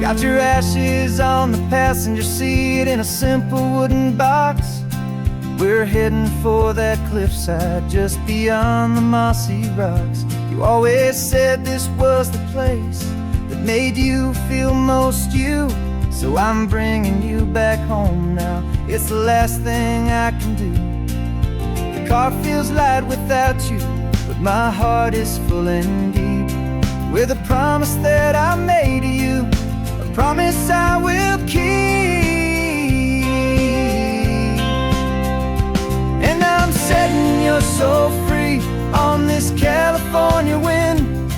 Got your ashes on the passenger seat in a simple wooden box. We're heading for that cliffside just beyond the mossy rocks. You always said this was the place that made you feel most you, so I'm bringing you back home now. It's the last thing I can do. The car feels light without you, but my heart is full and deep with a promise that I made to you, promise I will keep. And I'm setting your soul free on this California wind,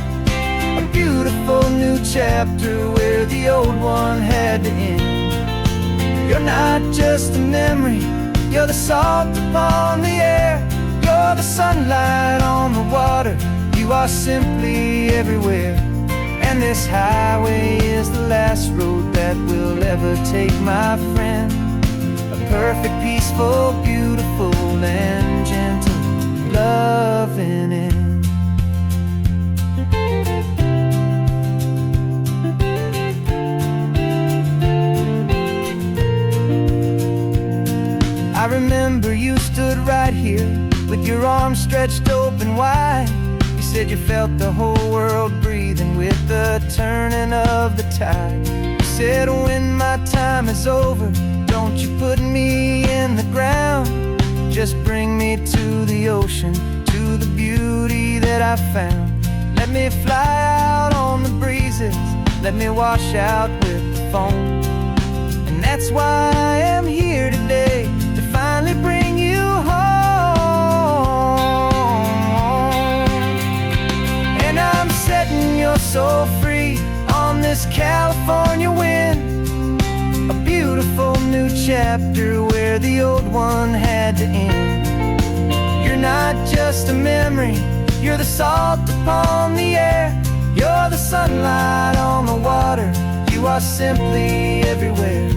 a beautiful new chapter where the old one had to end. You're not just a memory, you're the salt upon the air, you're the sunlight on the water, you are simply everywhere. And this highway is the last road that we'll ever take, my friend. A perfect, peaceful, beautiful, and gentle, loving end. I remember you stood right here with your arms stretched open wide. You said you felt the whole world breathing with the turning of the tide. You said when my time is over, don't you put me in the ground, just bring me to the ocean, to the beauty that I found. Let me fly out on the breezes, let me wash out with the foam. And that's why I am here today, to finally bring you home. And I'm setting your soul free on this California wind, a beautiful new chapter where the old one had to end. You're not just a memory, you're the salt upon the air, you're the sunlight on the water, you are simply everywhere.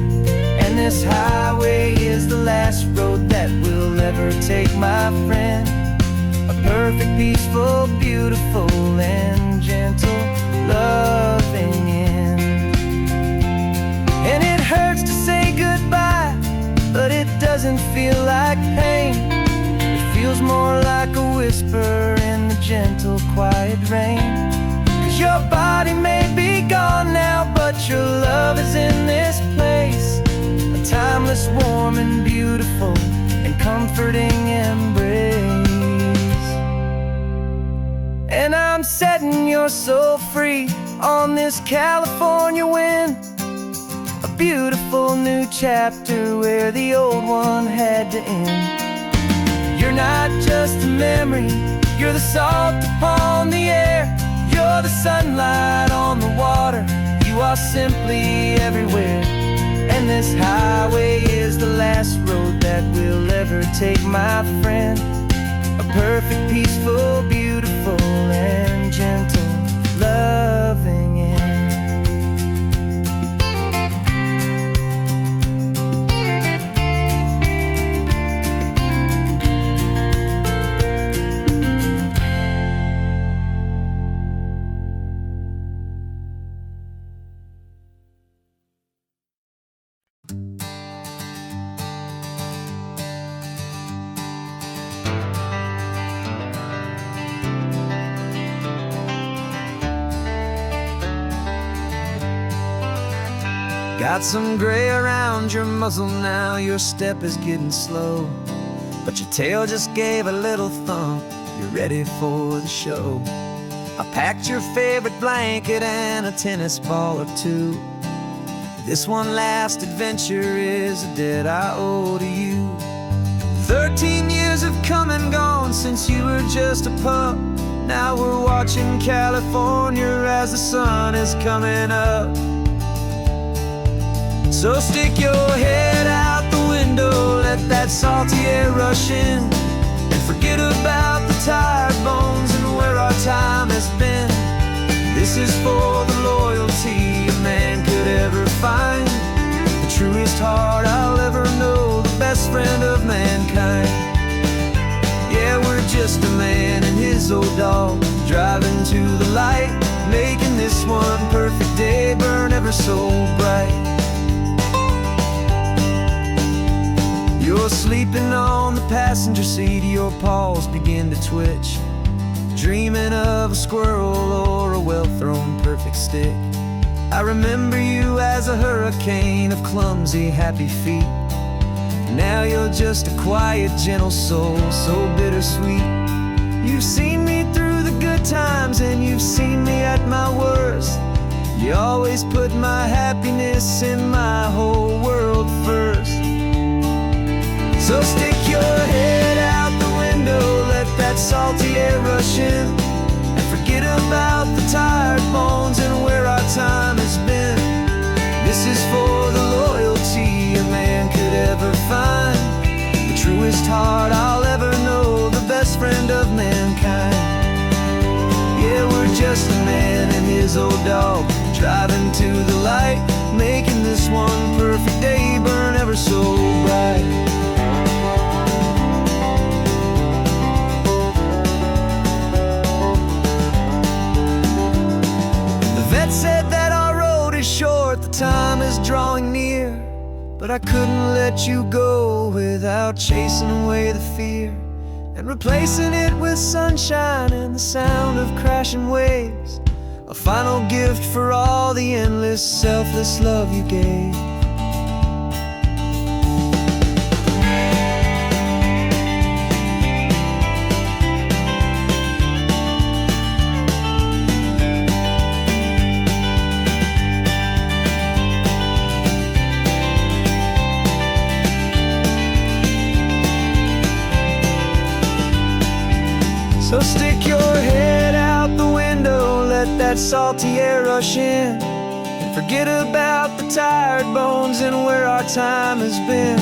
And this highway is the last road that we'll ever take, my friend. A perfect, peaceful, beautiful, and gentle, loving end. And it hurts to say goodbye, but it doesn't feel like pain. It feels more like a whisper in the gentle, quiet rain. 'Cause your body may be gone now, but your love is in this place. A timeless, warm, and beautiful, and comforting embrace. And I'm setting your soul free on this California wind. A beautiful new chapter where the old one had to end. You're not just a memory, you're the salt upon the air. You're the sunlight on the water, you are simply everywhere. And this highway is the last road that we'll ever take, my friend. A perfect, peaceful, beautiful, and gentle, loving end. Got some gray around your muzzle now, your step is getting slow, but your tail just gave a little thump, you're ready for the show. I packed your favorite blanket and a tennis ball or two. This one last adventure is a debt I owe to you. 13 years have come and gone since you were just a pup. Now we're watching California as the sun is coming up. So stick your head out the window, let that salty air rush in, and forget about the tired bones and where our time has been. This is for the loyalty a man could ever find, the truest heart I'll ever know, the best friend of mankind. Yeah, we're just a man and his old dog, driving to the light, making this one perfect day burn ever so bright. You're sleeping on the passenger seat, your paws begin to twitch, dreaming of a squirrel or a well-thrown perfect stick. I remember you as a hurricane of clumsy, happy feet. Now you're just a quiet, gentle soul, so bittersweet. You've seen me through the good times and you've seen me at my worst. You always put my happiness in my whole world first. So stick your head out the window, let that salty air rush in, and forget about the tired bones and where our time has been. This is for the loyalty a man could ever find, the truest heart I'll ever know, the best friend of mankind. Yeah, we're just a man and his old dog, driving to the light, making this one perfect day burn ever so bright. Said that our road is short, the time is drawing near, but I couldn't let you go without chasing away the fear and replacing it with sunshine and the sound of crashing waves, a final gift for all the endless, selfless love you gave. So stick your head out the window, let that salty air rush in, and forget about the tired bones and where our time has been.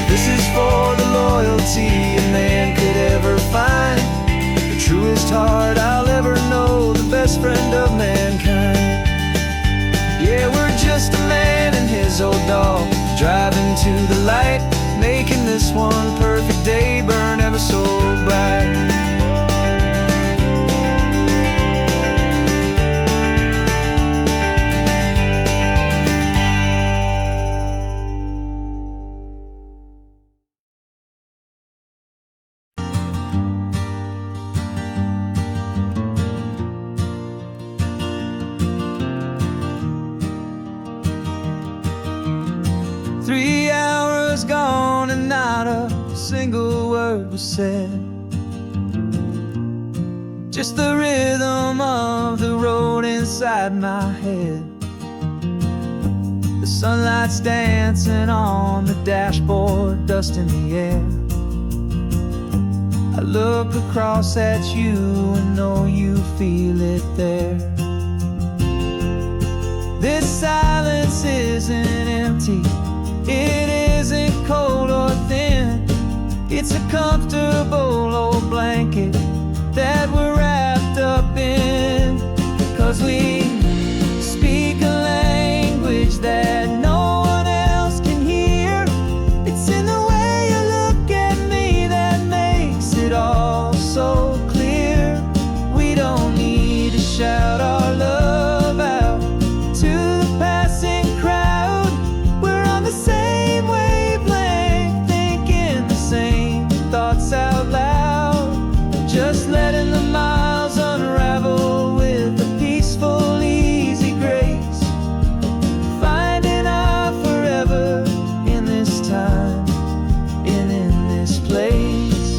This is for the loyalty a man could ever find, the truest heart I'll ever know, the best friend of mankind. Yeah, we're just a man and his old dog, driving light, making this one perfect day burn ever so bright. 3 hours gone and not a single word was said. Just the rhythm of the road inside my head. The sunlight's dancing on the dashboard, dust in the air. I look across at you and know you feel it there. This silence isn't empty, it isn't cold or thin. It's a comfortable old blanket that we're wrapped up in. 'Cause we speak a language that no one else can hear. It's in the way you look at me that makes it all so clear. We don't need to shout our love out to the passing crowd. We're on the same wavelength, thinking the same thoughts out loud. Just letting the miles unravel with a peaceful, easy grace. Finding our forever in this time and in this place.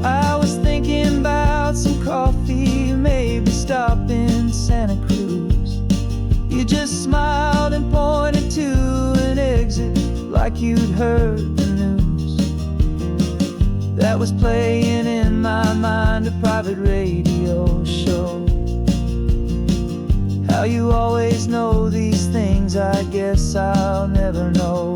I was thinking about some coffee, maybe stop in Santa Cruz. You just smiled and pointed to an exit like you'd heard the news. That was playing in my mind, a private radio show. How you always know these things, I guess I'll never know.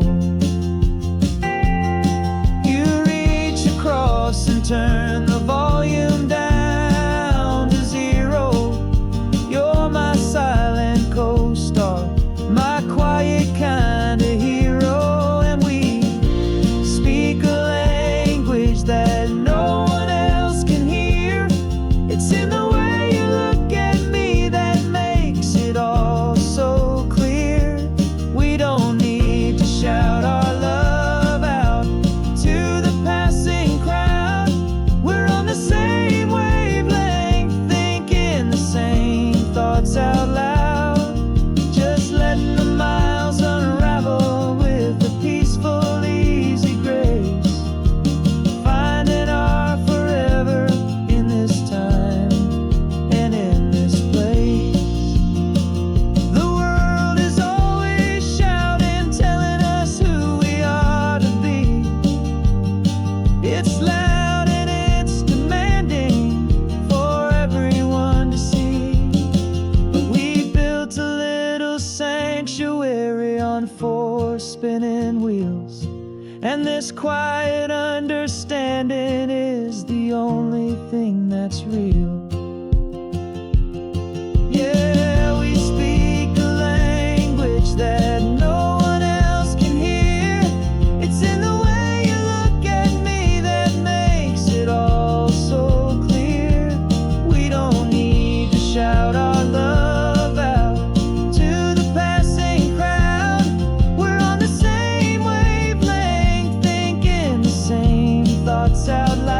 You reach across and turn the volume down to 0. You're my silent co-star, my quiet kind of hero. And we speak a language that no one else can hear. It's in the way you look at me that makes it all so clear. We don't need to shout our love out to the passing crowd. We're on the same wavelength, thinking the same thoughts out loud. Just letting the miles unravel with a peaceful, easy grace. Finding our forever in this time and in this place. The world is always shouting, telling us who we are to be. It's loud and it's demanding for everyone to see. But we built a little sanctuary on 4 spinning wheels, and this quiet understanding is the only thing that's real. Yeah, we speak a language that no one else can hear. It's in the way you look at me that makes it all so clear. We don't need to shout our love out to the passing crowd. We're on the same wavelength, thinking the same thoughts out loud.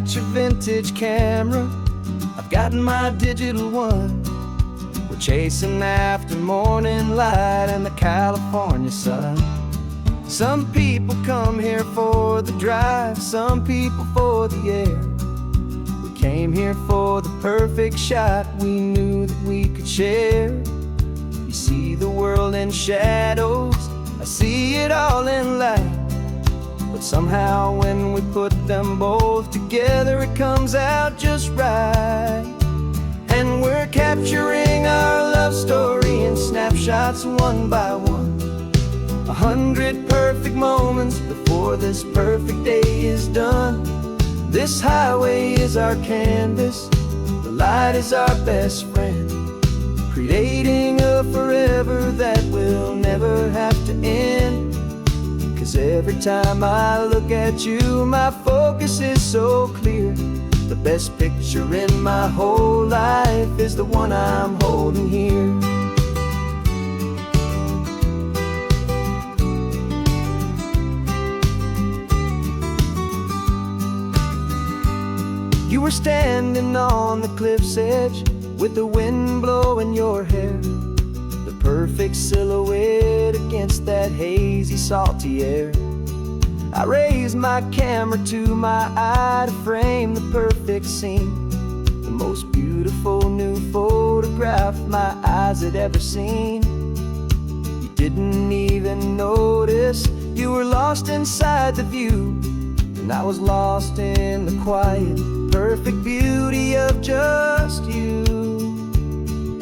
got your vintage camera, I've gotten my digital one. We're chasing after morning light and the California sun. Some people come here for the drive, some people for the air. We came here for the perfect shot we knew that we could share. You see the world in shadows, I see it all in light. But somehow when we put them both together, it comes out just right. And we're capturing our love story in snapshots one by one. 100 perfect moments before this perfect day is done. This highway is our canvas, the light is our best friend, creating a forever that will never have to end. 'Cause every time I look at you, my focus is so clear. The best picture in my whole life is the one I'm holding here. You were standing on the cliff's edge with the wind blowing your hair, the perfect silhouette against that hazy, salty air. I raised my camera to my eye to frame the perfect scene, the most beautiful new photograph my eyes had ever seen. You didn't even notice you were lost inside the view, and I was lost in the quiet, perfect beauty of just you.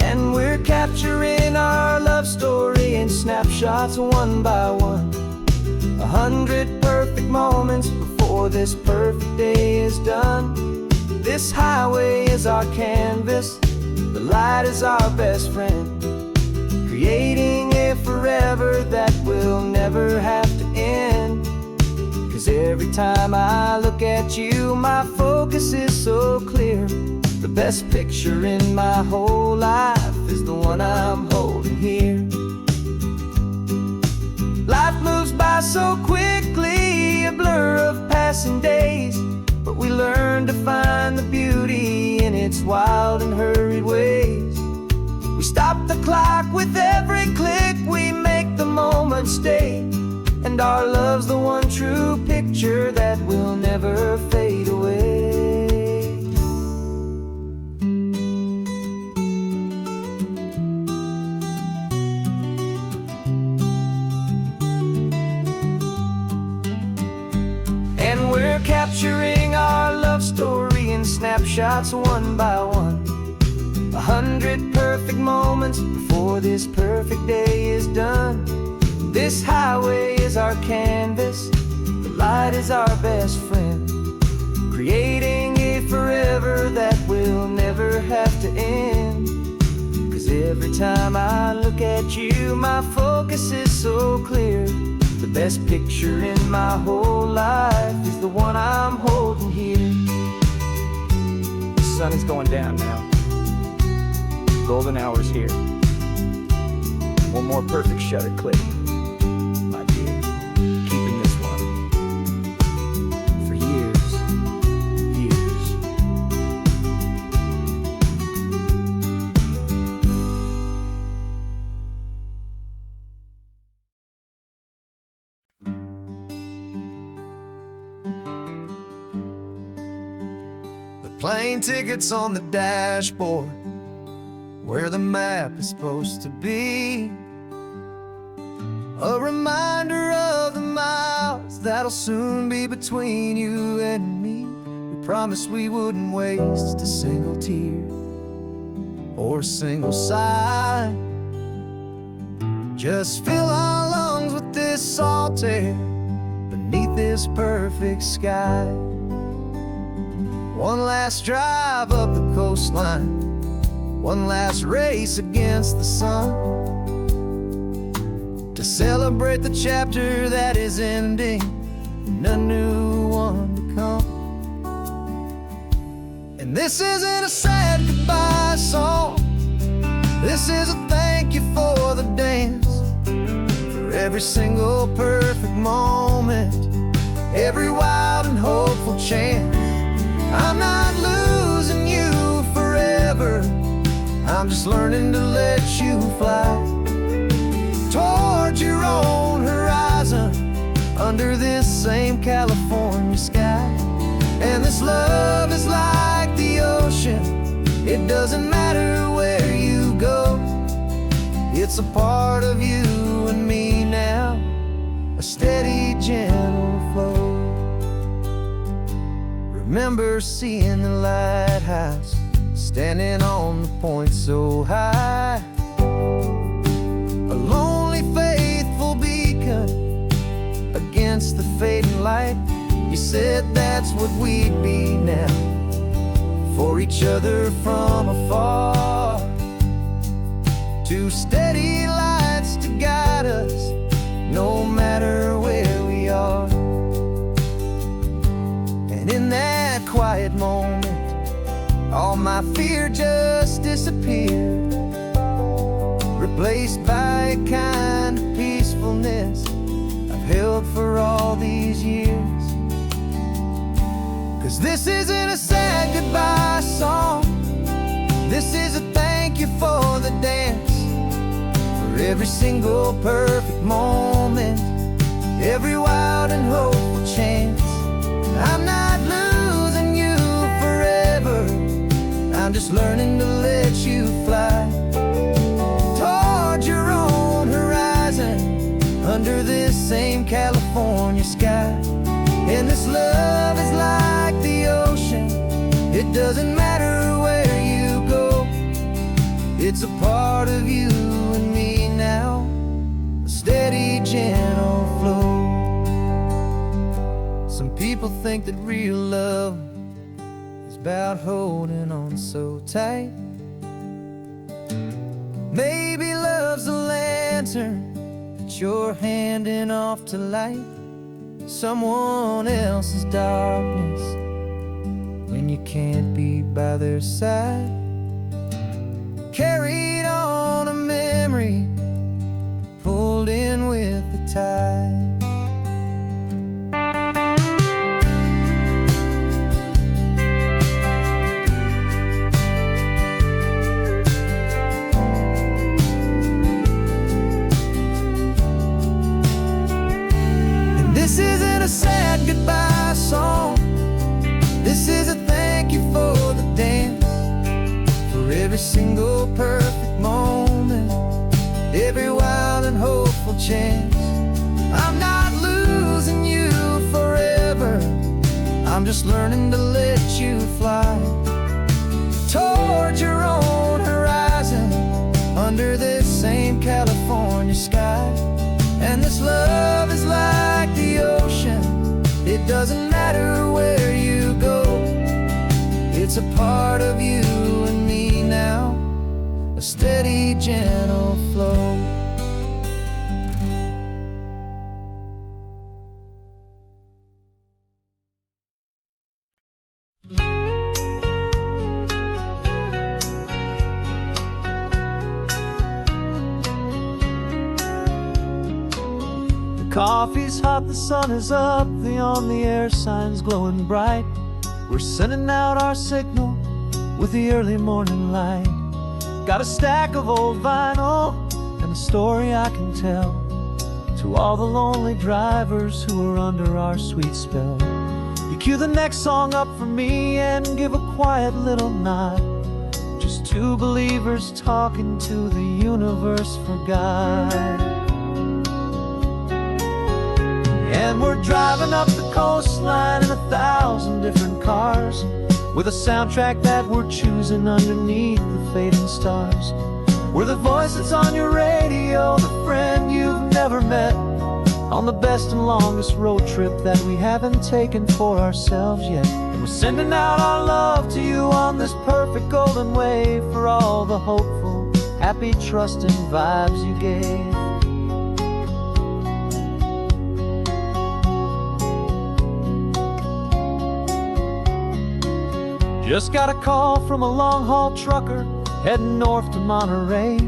And we're capturing our love story in snapshots one by one. 100 perfect moments before this perfect day is done. This highway is our canvas, the light is our best friend, creating a forever that will never have to end. 'Cause every time I look at you, my focus is so clear. The best picture in my whole life is the one I'm holding here. Life moves by so quickly, a blur of passing days, but we learn to find the beauty in its wild and hurried ways. We stop the clock with every click, we make the moment stay, and our love's the one true picture that will never fade away. And we're capturing our love story in snapshots one by one. 100 perfect moments before this perfect day is done. This highway is our canvas, the light is our best friend, creating a forever that will never have to end. 'Cause every time I look at you, my focus is so clear. The best picture in my whole life is the one I'm holding here. The sun is going down now. Golden hour's here. One more perfect shutter click, my dear. Keeping this one for years, years. The plane tickets on the dashboard, where the map is supposed to be. A reminder of the miles that'll soon be between you and me. We promised we wouldn't waste a single tear or a single sigh. Just fill our lungs with this salt air beneath this perfect sky. One last drive up the coastline, one last race against the sun, to celebrate the chapter that is ending and a new one to come. And this isn't a sad goodbye song, this is a thank you for the dance, for every single perfect moment, every wild and hopeful chance. I'm not losing you forever, I'm just learning to let you fly towards your own horizon, under this same California sky. And this love is like the ocean, it doesn't matter where you go, it's a part of you and me now, a steady, gentle flow. Remember seeing the lighthouse, standing on the point so high, a lonely, faithful beacon against the fading light. You said that's what we'd be now, for each other from afar. Two steady lights to guide us, no matter where we are. And in that quiet moment, all my fear just disappeared, replaced by a kind of peacefulness I've held for all these years. 'Cause this isn't a sad goodbye song, this is a thank you for the dance, for every single perfect moment, every wild and hopeful chance. I'm not losing you forever, I'm just learning to let you fly towards your own horizon, under this same California sky. And this love is like the ocean, it doesn't matter where you go, it's a part of you and me now, a steady, gentle flow. Some people think that real love is about holding on so tight. Maybe love's a lantern that you're handing off to light someone else's darkness when you can't be by their side. Carried on a memory, pulled in with the tide. This isn't a sad goodbye song, this is a thank you for the dance, for every single perfect moment, every wild and hopeful chance. I'm not losing you forever, I'm just learning to let you fly towards your own horizon, under this same California sky. And this love is like the ocean, it doesn't matter where you go, it's a part of you and me now, a steady, gentle flow. Coffee's hot, the sun is up, the on-the-air sign's glowing bright. We're sending out our signal with the early morning light. Got a stack of old vinyl and a story I can tell to all the lonely drivers who are under our sweet spell. You cue the next song up for me and give a quiet little nod. Just two believers talking to the universe for God. And we're driving up the coastline in 1,000 different cars, with a soundtrack that we're choosing underneath the fading stars. We're the voice that's on your radio, the friend you've never met, on the best and longest road trip that we haven't taken for ourselves yet. And we're sending out our love to you on this perfect golden wave, for all the hopeful, happy, trusting vibes you gave. Just got a call from a long-haul trucker heading north to Monterey.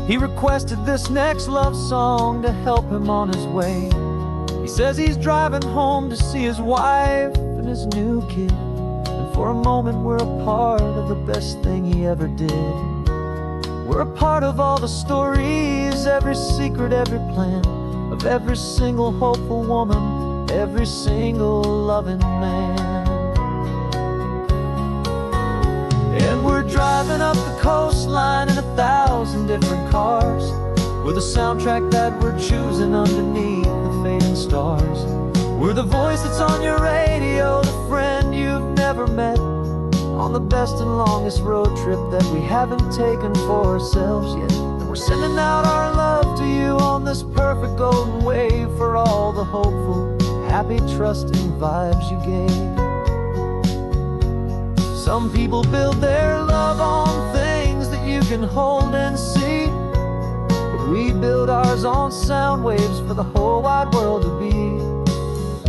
He requested this next love song to help him on his way. He says he's driving home to see his wife and his new kid, and For a moment we're a part of the best thing he ever did. We're a part of all the stories, every secret, every plan, of every single hopeful woman, every single loving man. And we're driving up the coastline in 1,000 different cars. We're the soundtrack that we're choosing underneath the fading stars. We're the voice that's on your radio, the friend you've never met, on the best and longest road trip that we haven't taken for ourselves yet. And we're sending out our love to you on this perfect golden wave, for all the hopeful, happy, trusting vibes you gave. Some people build their love on things that you can hold and see, but we build ours on sound waves for the whole wide world to be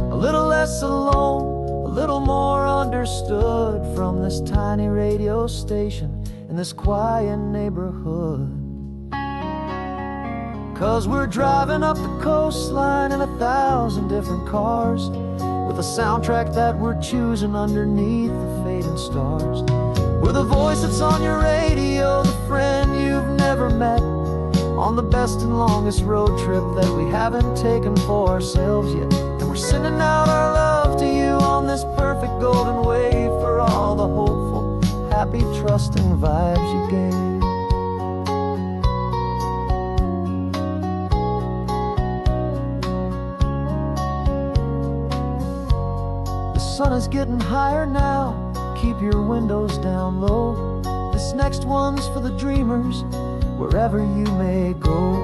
a little less alone, a little more understood, from this tiny radio station in this quiet neighborhood. 'Cause we're driving up the coastline in 1,000 different cars, with a soundtrack that we're choosing underneath the fading stars. We're the voice that's on your radio, the friend you've never met, on the best and longest road trip that we haven't taken for ourselves yet. And we're sending out our love to you on this perfect golden wave, for all the hopeful, happy, trusting vibes you gave. The sun is getting higher now, keep your windows down low. This next one's for the dreamers, wherever you may go.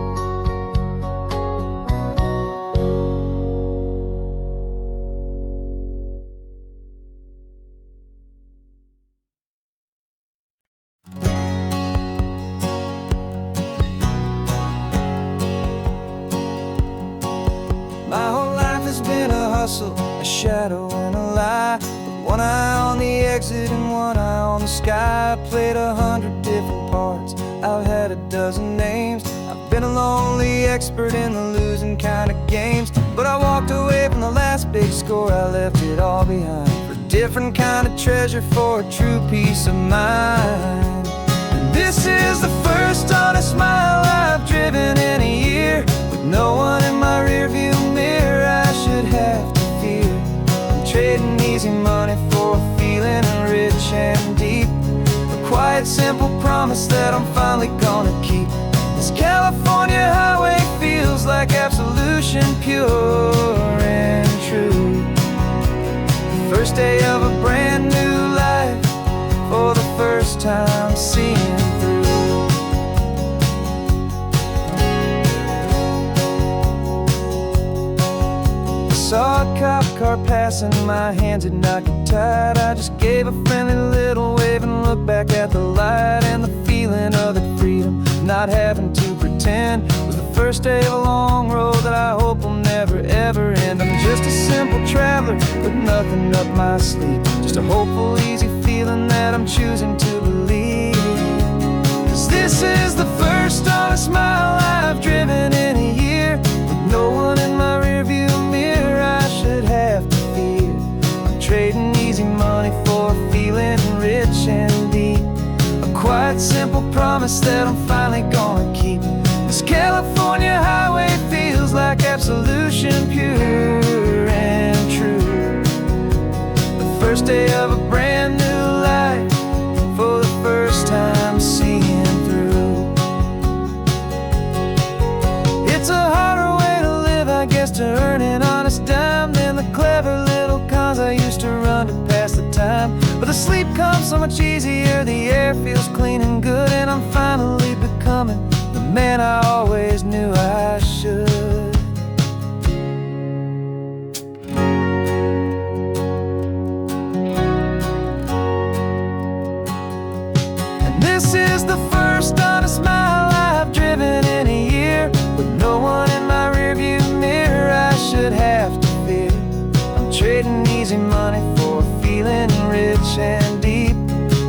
My whole life has been a hustle, a shadow and a lie, with one eye on the exit and one eye on the sky. I played 100 different parts, I've had a dozen names. I've been a lonely expert in the losing kind of games, but I walked away from the last big score, I left it all behind, for a different kind of treasure, for a true peace of mind. And this is the first honest mile I've driven in a year, with no one in my rearview mirror I should have to fear. I'm trading easy money for a feeling rich and deep, a quiet, simple promise that I'm finally gonna keep. This California highway feels like absolution, pure and true. The first day of a brand new life, for the first time seeing through. Saw a cop car passing, my hands had not got tied. I just gave a friendly little wave and looked back at the light, and the feeling of the freedom, not having to pretend, was the first day of a long road that I hope will never ever end. I'm just a simple traveler with nothing up my sleeve, just a hopeful, easy feeling that I'm choosing to believe. 'Cause this is the first honest mile I've driven in a year, with no one in my rearview mirror I should have to fear. I'm trading easy money for a feeling rich and deep, a quiet, simple promise that I'm finally gonna keep. This California highway feels like absolution, pure and true. The first day of a brand new life, for the first time seeing through. It's a harder way to live, I guess, to earn an honest dime, than the clever little cons I used to run to pass the time. But the sleep comes so much easier, the air feels clean and good, and I'm finally becoming the man I always knew I should. And this is the first honest mile I've driven in a year, with no one in my rearview mirror I should have to fear. I'm trading easy money for a feeling rich and deep,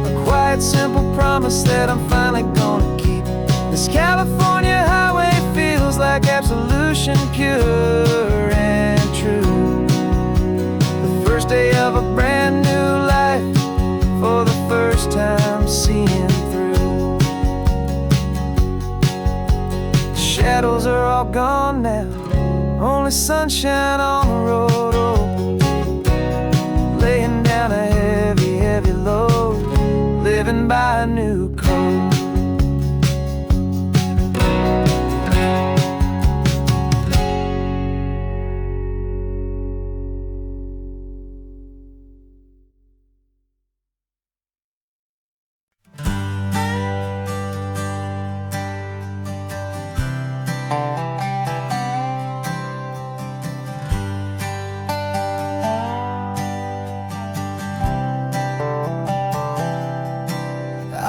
a quiet, simple promise that I'm finally gonna keep. This California highway feels like absolution, pure and true. The first day of a brand new life, shadows are all gone now, only sunshine on the road. Oh, laying down a heavy, heavy load, living by a new code.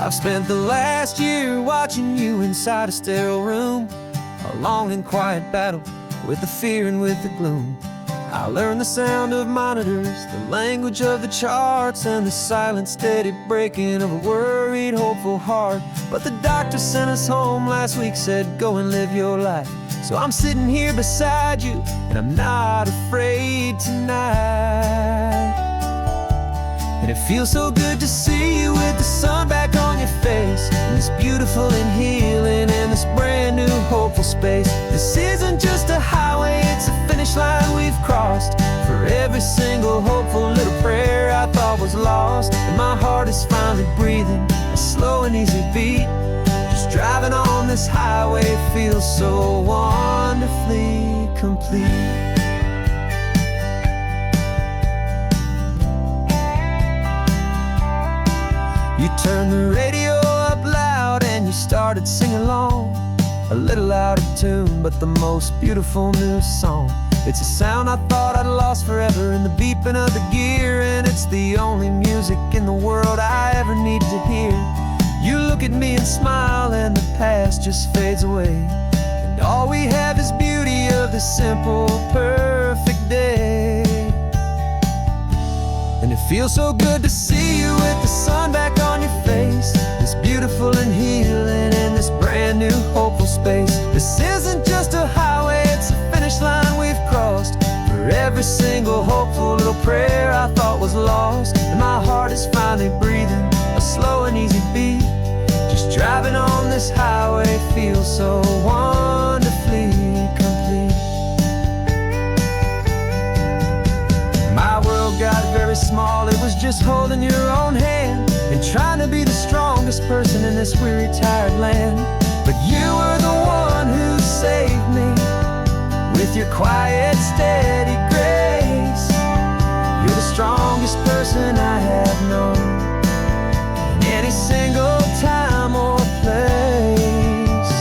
I've spent the last year watching you inside a sterile room, a long and quiet battle with the fear and with the gloom. I learned the sound of monitors, the language of the charts, and the silent, steady breaking of a worried, hopeful heart. But the doctor sent us home last week, said, go and live your life. So I'm sitting here beside you, and I'm not afraid tonight. And it feels so good to see you with the sun back on your face, and this beautiful and healing in this brand new hopeful space. This isn't just a highway, it's a finish line we've crossed. For every single hopeful little prayer I thought was lost, and my heart is finally breathing a slow and easy beat. Just driving on this highway feels so wonderfully complete. You turned the radio up loud and you started singing along, a little out of tune, but the most beautiful new song. It's a sound I thought I'd lost forever in the beeping of the gear, and it's the only music in the world I ever need to hear. You look at me and smile, and the past just fades away, and all we have is beauty of this simple, perfect day. And it feels so good to see you with the sun back on your face, this beautiful and healing in this brand new hopeful space. This isn't just a highway, it's a finish line we've crossed. For every single hopeful little prayer I thought was lost, and my heart is finally breathing a slow and easy beat. Just driving on this highway feels so wonderfully complete. My world got very small, it was just holding your own hand and trying to be the strongest person in this weary, tired land. But you were the one who saved me with your quiet, steady grace. You're the strongest person I have known in any single time or place.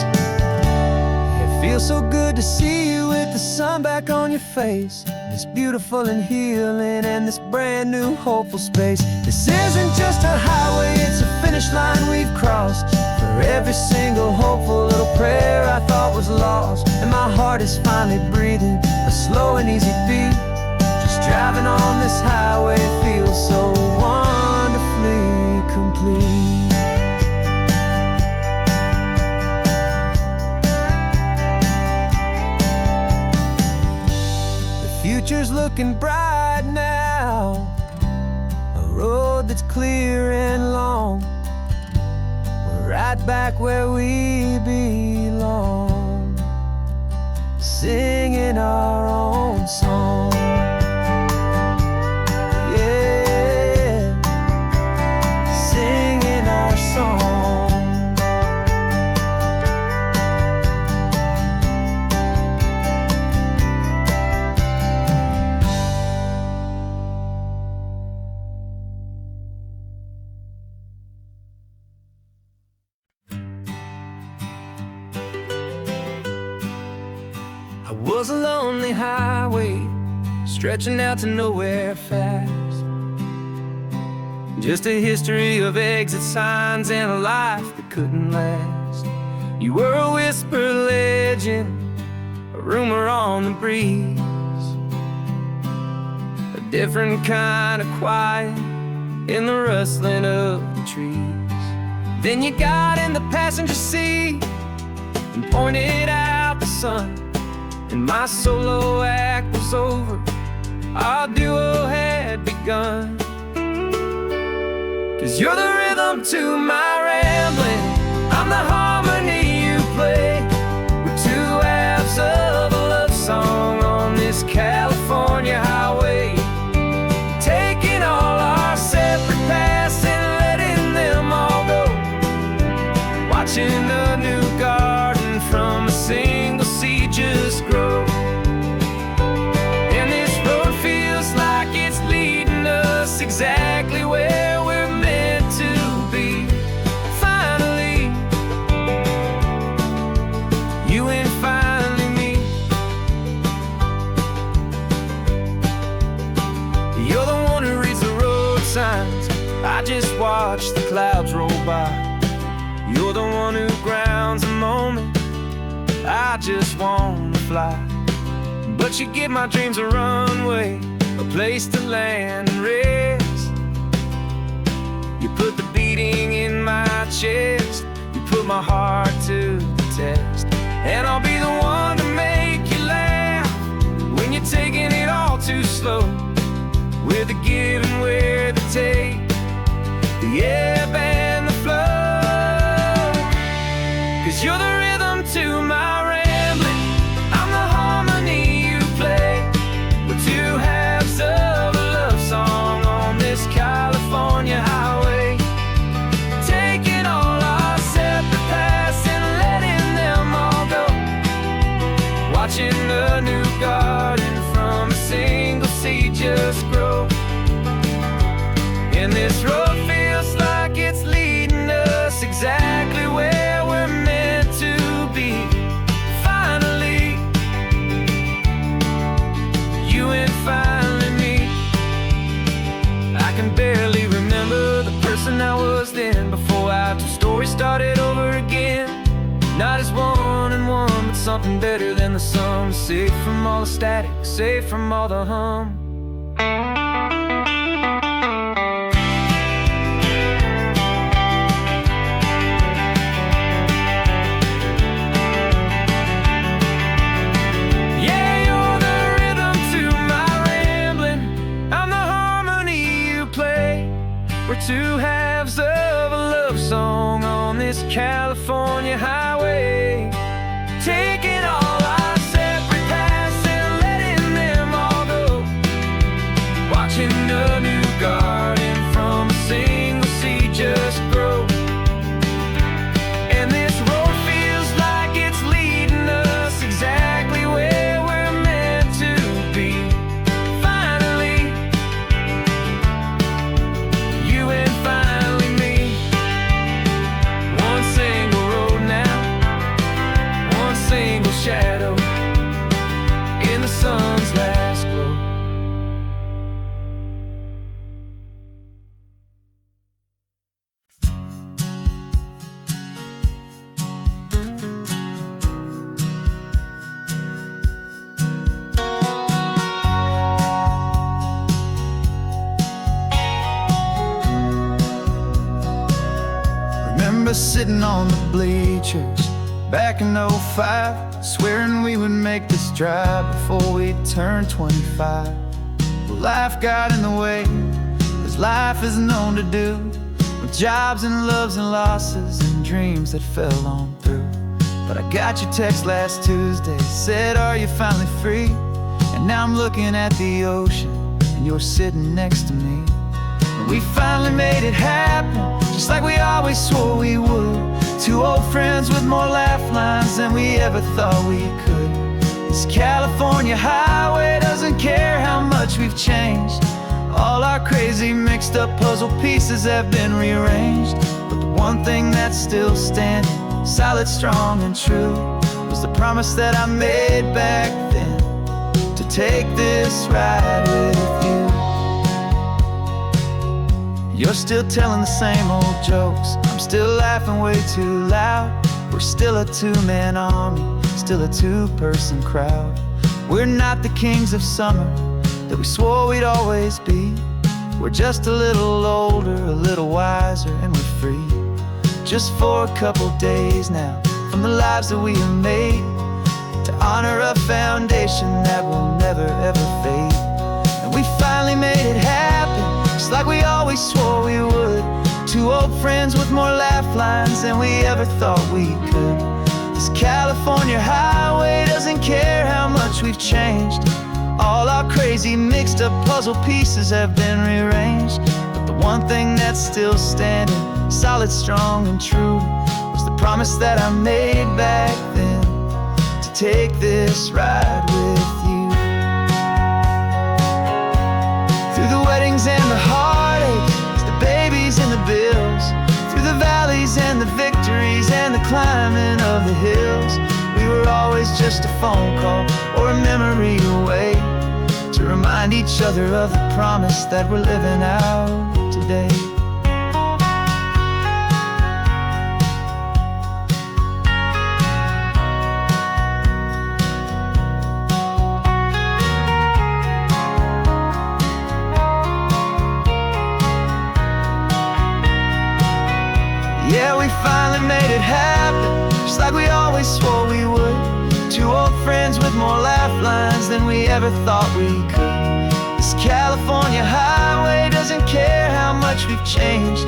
It feels so good to see you with the sun back on your face, this beautiful and healing and this brand new hopeful space. This isn't just a highway, it's a finish line we've crossed. For every single hopeful little prayer I thought was lost, and my heart is finally breathing a slow and easy beat. Just driving on this highway feels so wonderfully complete. Future's looking bright now, a road that's clear and long. We're right back where we belong, singing our own song. Yeah, singing our song. I was a lonely highway, stretching out to nowhere fast. Just a history of exit signs and a life that couldn't last. You were a whisper legend, a rumor on the breeze, a different kind of quiet in the rustling of the trees. Then you got in the passenger seat and pointed out the sun, and my solo act was over, our duo had begun. 'Cause you're the rhythm to my rambling, I'm the harmony you play. We're two clouds roll by. You're the one who grounds the moment. I just wanna fly. But you give my dreams a runway, a place to land and rest. You put the beating in my chest. You put my heart to the test. And I'll be the one to make you laugh when you're taking it all too slow. We're the give and we're the take, the ebb and the flow. 'Cause you're the rhythm to my rambling, I'm the harmony you play. We're two halves of a love song on this California highway, taking all our separate paths and letting them all go. Watching a new garden from a single seed just grow. And this road feels like it's leading us exactly where we're meant to be. Finally, you and finally me. I can barely remember the person I was then, before our two stories started over again. Not as one and one, but something better than the sum. Safe from all the static, safe from all the hum. Yeah, you're the rhythm to my rambling, I'm the harmony you play. We're two halves of a love song on this California highway, taking all our separate paths and letting them all go. Watching a new garden from a single seed just grow. And this road feels like it's leading us exactly where we're meant to be. Finally, you and finally me. One single road now, one single shadow in the sun's last glow. Remember sitting on the bleachers back in '05, swearing we would make this drive before we turned 25. Well, life got in the way, as life is known to do, with jobs and loves and losses and dreams that fell on through. But I got your text last Tuesday, said, are you finally free? And now I'm looking at the ocean, and you're sitting next to me. We finally made it happen, just like we always swore we would. Two old friends with more laugh lines than we ever thought we could. This California highway doesn't care how much we've changed. All our crazy mixed up puzzle pieces have been rearranged. But the one thing that's still standing, solid, strong and true, was the promise that I made back then, to take this ride with you. You're still telling the same old jokes, I'm still laughing way too loud. We're still a two-man army, still a two-person crowd. We're not the kings of summer that we swore we'd always be. We're just a little older, a little wiser, and we're free. Just for a couple days now, from the lives that we have made, to honor a foundation that will never ever fade. And we finally made it happen, just like we always swore we would. Two old friends with more laugh lines than we ever thought we could. This California highway doesn't care how much we've changed. All our crazy mixed up puzzle pieces have been rearranged. But the one thing that's still standing, solid, strong and true, was the promise that I made back then, to take this ride with you. Through the weddings and the heartaches, the babies and the bills, through the valleys and the victories and the climbing of the hills, we were always just a phone call or a memory away, to remind each other of the promise that we're living out today. always swore we would. Two old friends with more laugh lines than we ever thought we could. This California highway doesn't care how much we've changed.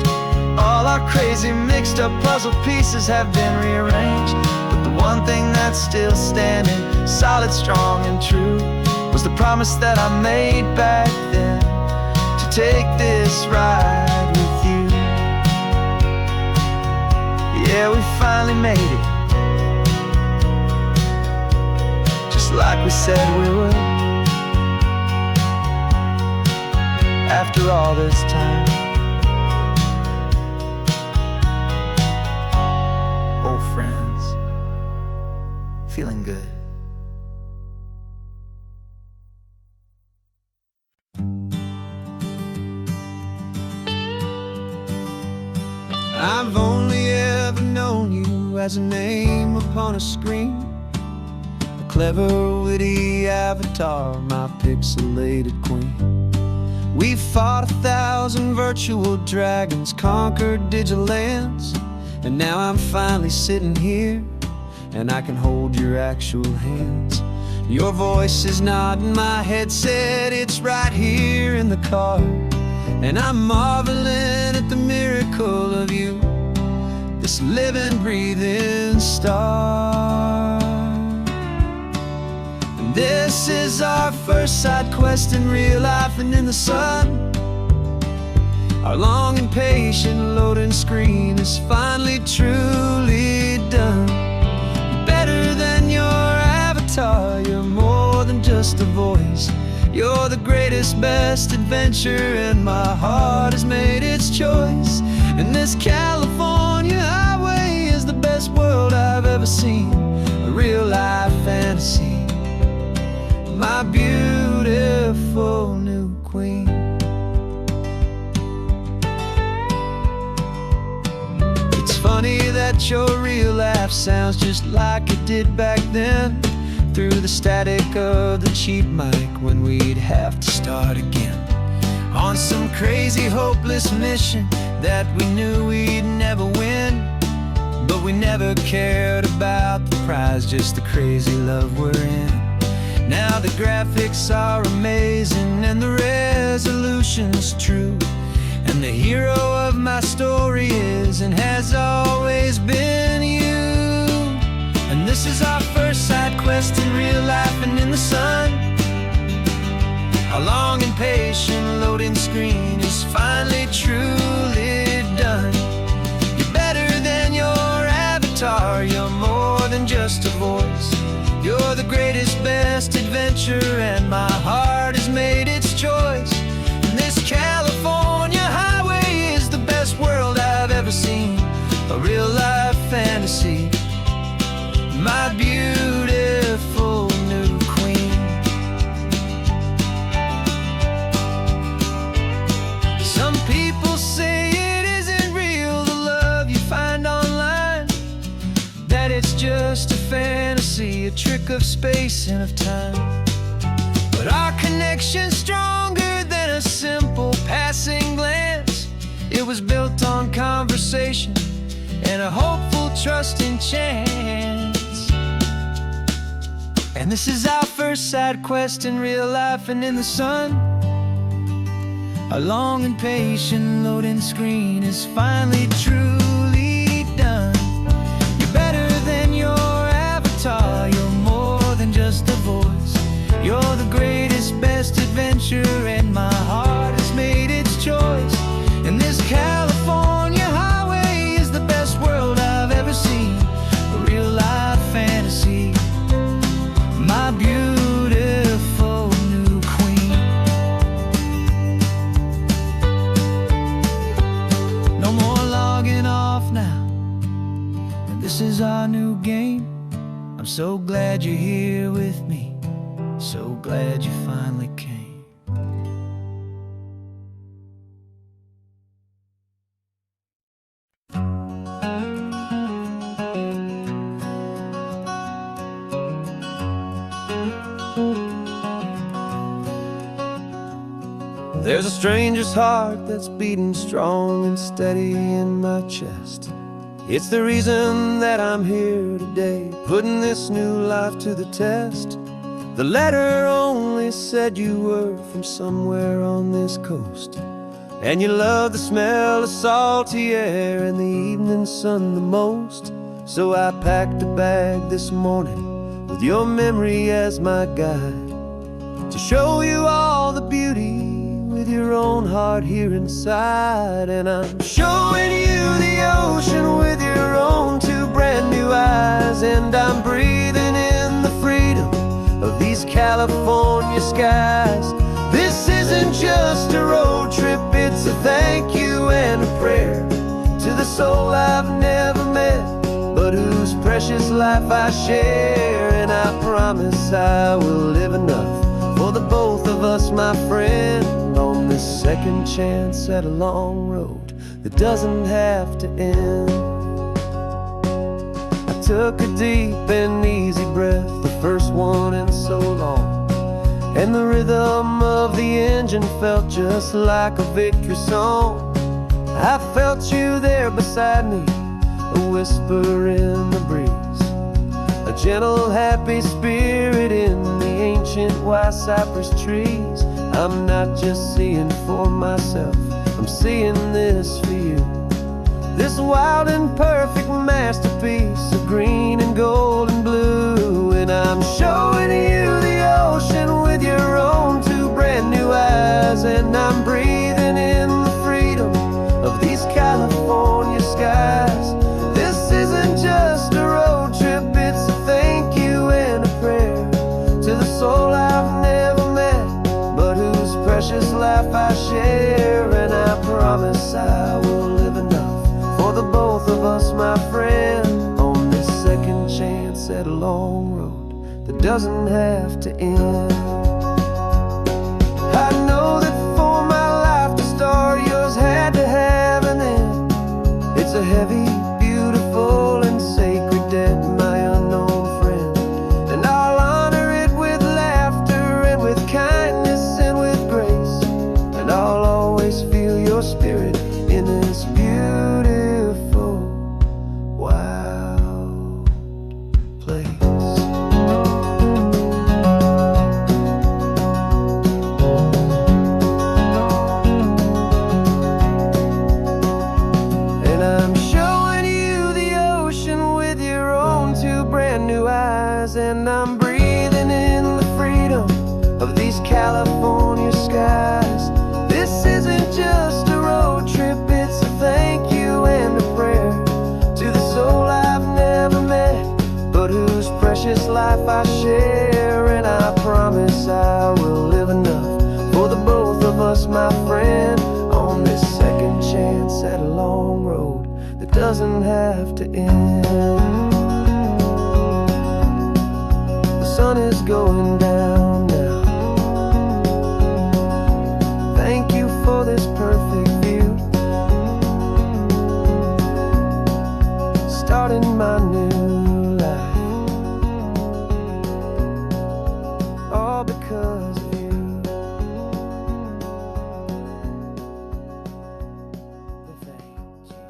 All our crazy mixed up puzzle pieces have been rearranged. But the one thing that's still standing, solid, strong, and true, was the promise that I made back then, to take this ride with you. Yeah, we finally made it, just like we said we would. After all this time, old friends, feeling good. I've only ever known you as a name upon a screen, a clever, witty avatar, my pixelated queen. We fought 1,000 virtual dragons, conquered digital lands, and now I'm finally sitting here, and I can hold your actual hands. Your voice is not in my headset, it's right here in the car, and I'm marveling at the miracle of you, this living, breathing star. And this is our first side quest in real life and in the sun. Our long and patient loading screen is finally truly done. Better than your avatar, you're more than just a voice. You're the greatest, best adventure, and my heart has made its choice. And this California highway is the best world I've ever seen, a real life fantasy, my beautiful new queen. It's funny that your real laugh sounds just like it did back then, through the static of the cheap mic when we'd have to start again, on some crazy hopeless mission that we knew we'd never win. But we never cared about the prize, just the crazy love we're in. Now the graphics are amazing and the resolution's true, and the hero of my story is and has always been you. And this is our first side quest in real life and in the sun. Our long and patient loading screen is finally truly done. You're better than your avatar, you're more than just a voice. You're the greatest, best adventure, and my heart has made its choice. And this California highway is the best world I've ever seen, a real life fantasy, my beautiful new queen. Some people say it isn't real, the love you find online, that it's just a fantasy, a trick of space and of time. But our connection's stronger than a simple passing glance. It was built on conversation and a hopeful, trusting chance. And this is our first side quest in real life and in the sun. Our long and patient loading screen is finally truly done. You're better than your avatar, you're more than just a voice. You're the greatest, best adventure, and my heart has made its choice. And this California highway is the best world I've ever seen, a real life fantasy, my beautiful new queen. No more logging off now, and this is our new game. I'm so glad you're here with me, so glad you finally came. There's a stranger's heart that's beating strong and steady in my chest. It's the reason that I'm here today, putting this new life to the test. The letter only said you were from somewhere on this coast, and you love the smell of salty air and the evening sun the most. So I packed a bag this morning with your memory as my guide, to show you all the beauty with your own heart here inside. And I'm showing you the ocean with your own two brand new eyes, and I'm breathing in the freedom of these California skies. This isn't just a road trip, it's a thank you and a prayer to the soul I've never met, but whose precious life I share. And I promise I will live enough for the both of us, my friend, on this second chance at a long road that doesn't have to end. I took a deep and easy breath, the first one in so long, and the rhythm of the engine felt just like a victory song. I felt you there beside me, a whisper in the breeze, a gentle happy spirit in the ancient white cypress trees. I'm not just seeing for myself, I'm seeing this for you, this wild and perfect masterpiece of green and gold and blue. And I'm showing you the ocean with your own two brand new eyes, and I'm breathing in the freedom of these California skies. This isn't just a road trip, it's a thank you and a prayer to the soul I've never met, but whose precious life I share. And I promise I will live enough for the both of us, my friend, on this second chance at a long road that doesn't have to end. I know that for my life to start, yours had to have an end. It's a heavy, beautiful, and sacred debt, my unknown friend, and I'll honor it with laughter and with kindness and with grace, and I'll always feel your spirit in this beautiful, wild place. And I'm showing you the ocean with your own two brand new eyes, and I'm breathing in the freedom of these California skies. This isn't just a road trip, it's a thank you and a prayer to the soul I've never met, but whose precious life I share. And I promise I will live enough for the both of us, my friend, on this second chance at a long road that doesn't have to end. The sun is going down now. Thank you for this perfect view, starting my new life, all because of you. Thank you.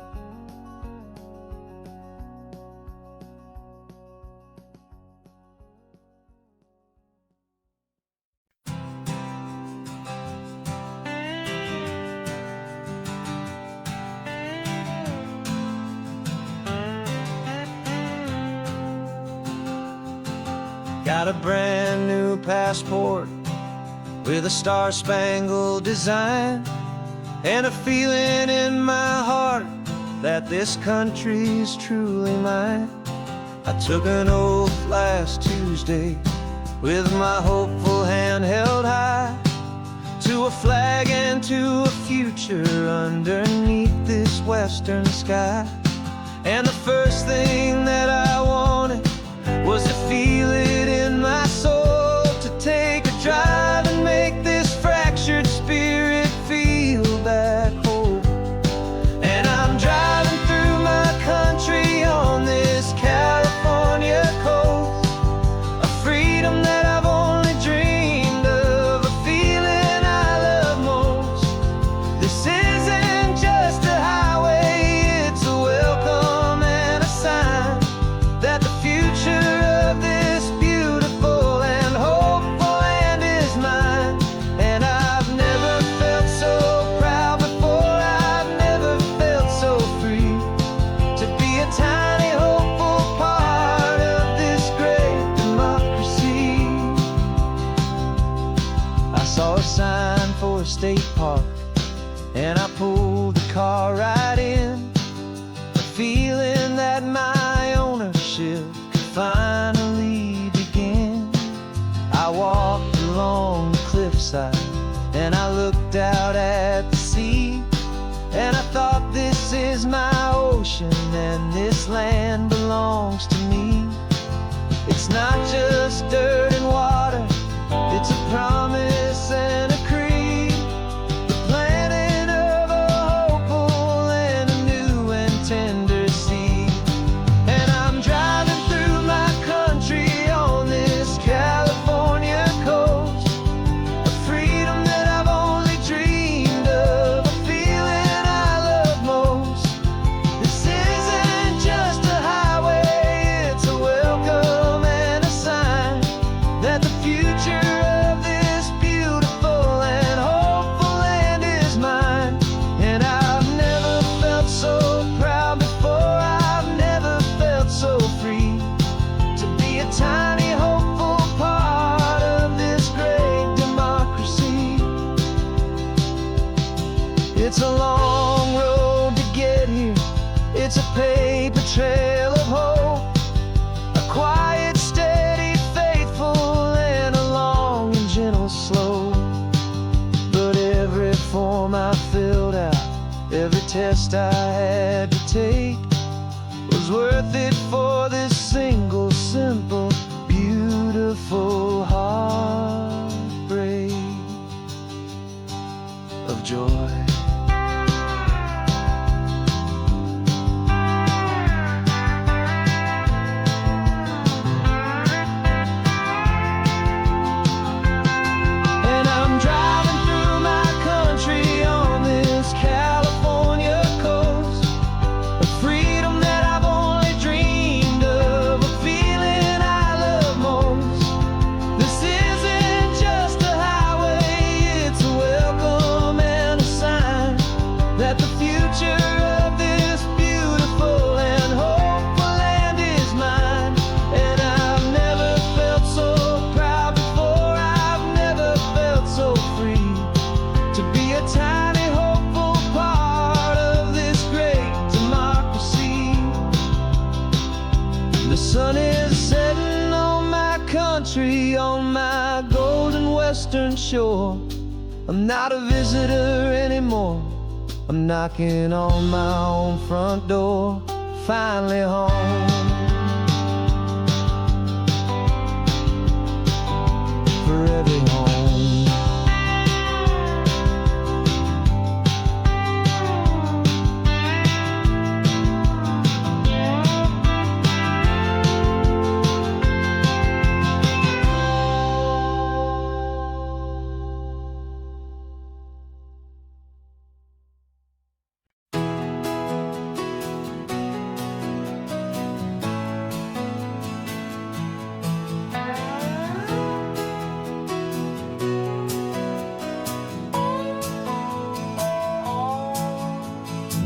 Got a brand new passport with a star-spangled design, and a feeling in my heart that this country's truly mine. I took an oath last Tuesday with my hopeful hand held high, to a flag and to a future underneath this western sky. And the first thing that I wanted was to feel it in my soul, to take a drive and make this fractured spirit feel back home. And I'm driving through my country on this California coast, a freedom that I've only dreamed of, a feeling I love most. This isn't just a highway, it's a welcome state park, and I pulled the car right in, feeling that my ownership could finally begin. I walked along the cliffside and I looked out at the sea, and I thought, this is my ocean and this land belongs to me. It's not just dirt and water, it's a promise and a creed, the planting of a hopeful and a new and tender seed. And I'm driving through my country on this California coast, a freedom that I've only dreamed of, a feeling I love most. This isn't just a highway, it's a welcome and a sign that the future of this beautiful and hopeful land is mine. And I've never felt so proud before, I've never felt so free to be a tiny hopeful part of this great democracy. It's a long road to get here, it's a paper trail of hope, a quiet, steady, faithful, and a long and gentle slope. But every form I filled out, every test I had to take, was worth it for this single, simple, beautiful heartbreak of joy. And I'm driving through my country on this California coast, a freedom that I've only dreamed of, a feeling I love most. This isn't just a highway, it's a welcome and a sign that the future of this beautiful and hopeful land is mine. And I've never felt so proud before, I've never felt so free to be a tiny hopeful part of this great democracy. The sun is setting on my country, on my golden western shore. I'm not a visitor anymore, I'm knocking on my own front door, finally home. Forever home.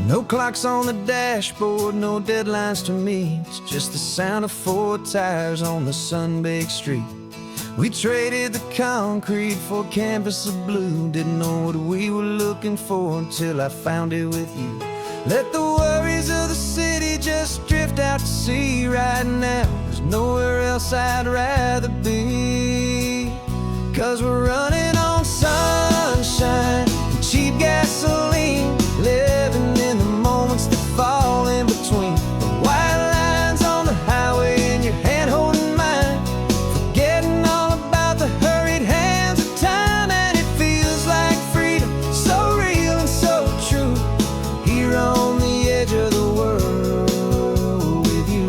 No clocks on the dashboard, no deadlines to meet, it's just the sound of 4 tires on the sun-baked street. We traded the concrete for a canvas of blue, didn't know what we were looking for until I found it with you. Let the worries of the city just drift out to sea right now, there's nowhere else I'd rather be. 'Cause we're running on sunshine and cheap gasoline, living in the moments that fall in between the white lines on the highway and your hand holding mine, forgetting all about the hurried hands of time. And it feels like freedom, so real and so true, here on the edge of the world with you.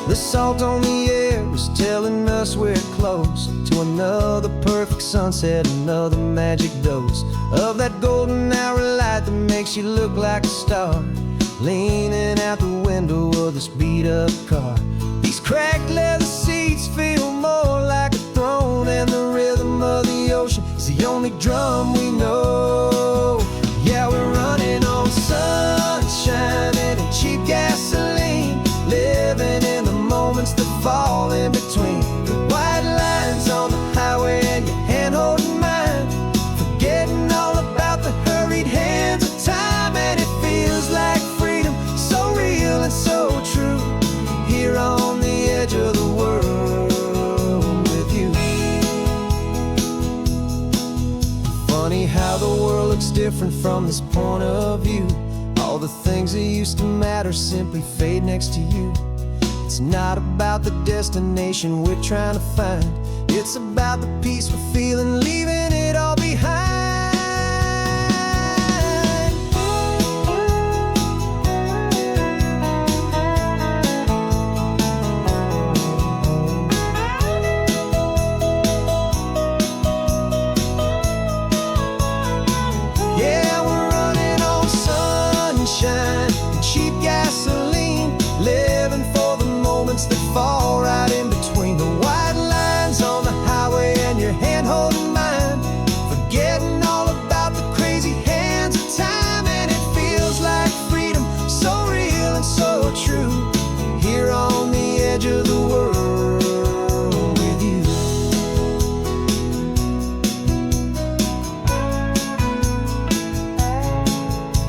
The salt on the air is telling us we're close to another perfect sunset, another magic dose of that golden hour light that makes you look like a star, leaning out the window of this beat-up car. These cracked leather seats feel more like a throne, and the rhythm of the ocean is the only drum we know. Yeah, we're running on sunshine and cheap gasoline, living in the moments that fall different from this point of view. All the things that used to matter simply fade next to you. It's not about the destination we're trying to find. It's about the peace we're feeling, leaving it all behind. Yeah, we're running on sunshine and cheap gasoline, living for the moments that fall right in between the white lines on the highway and your hand holding mine, forgetting all about the crazy hands of time. And it feels like freedom, so real and so true, here on the edge of the world with you.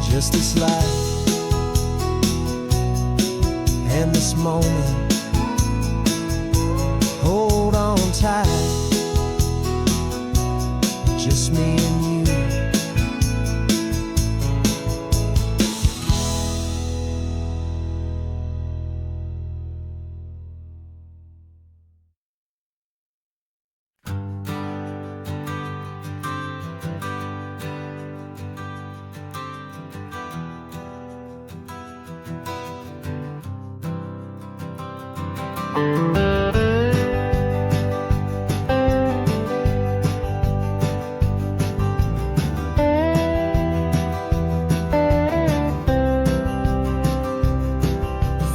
Just this life and this moment, hold on tight, just me and you.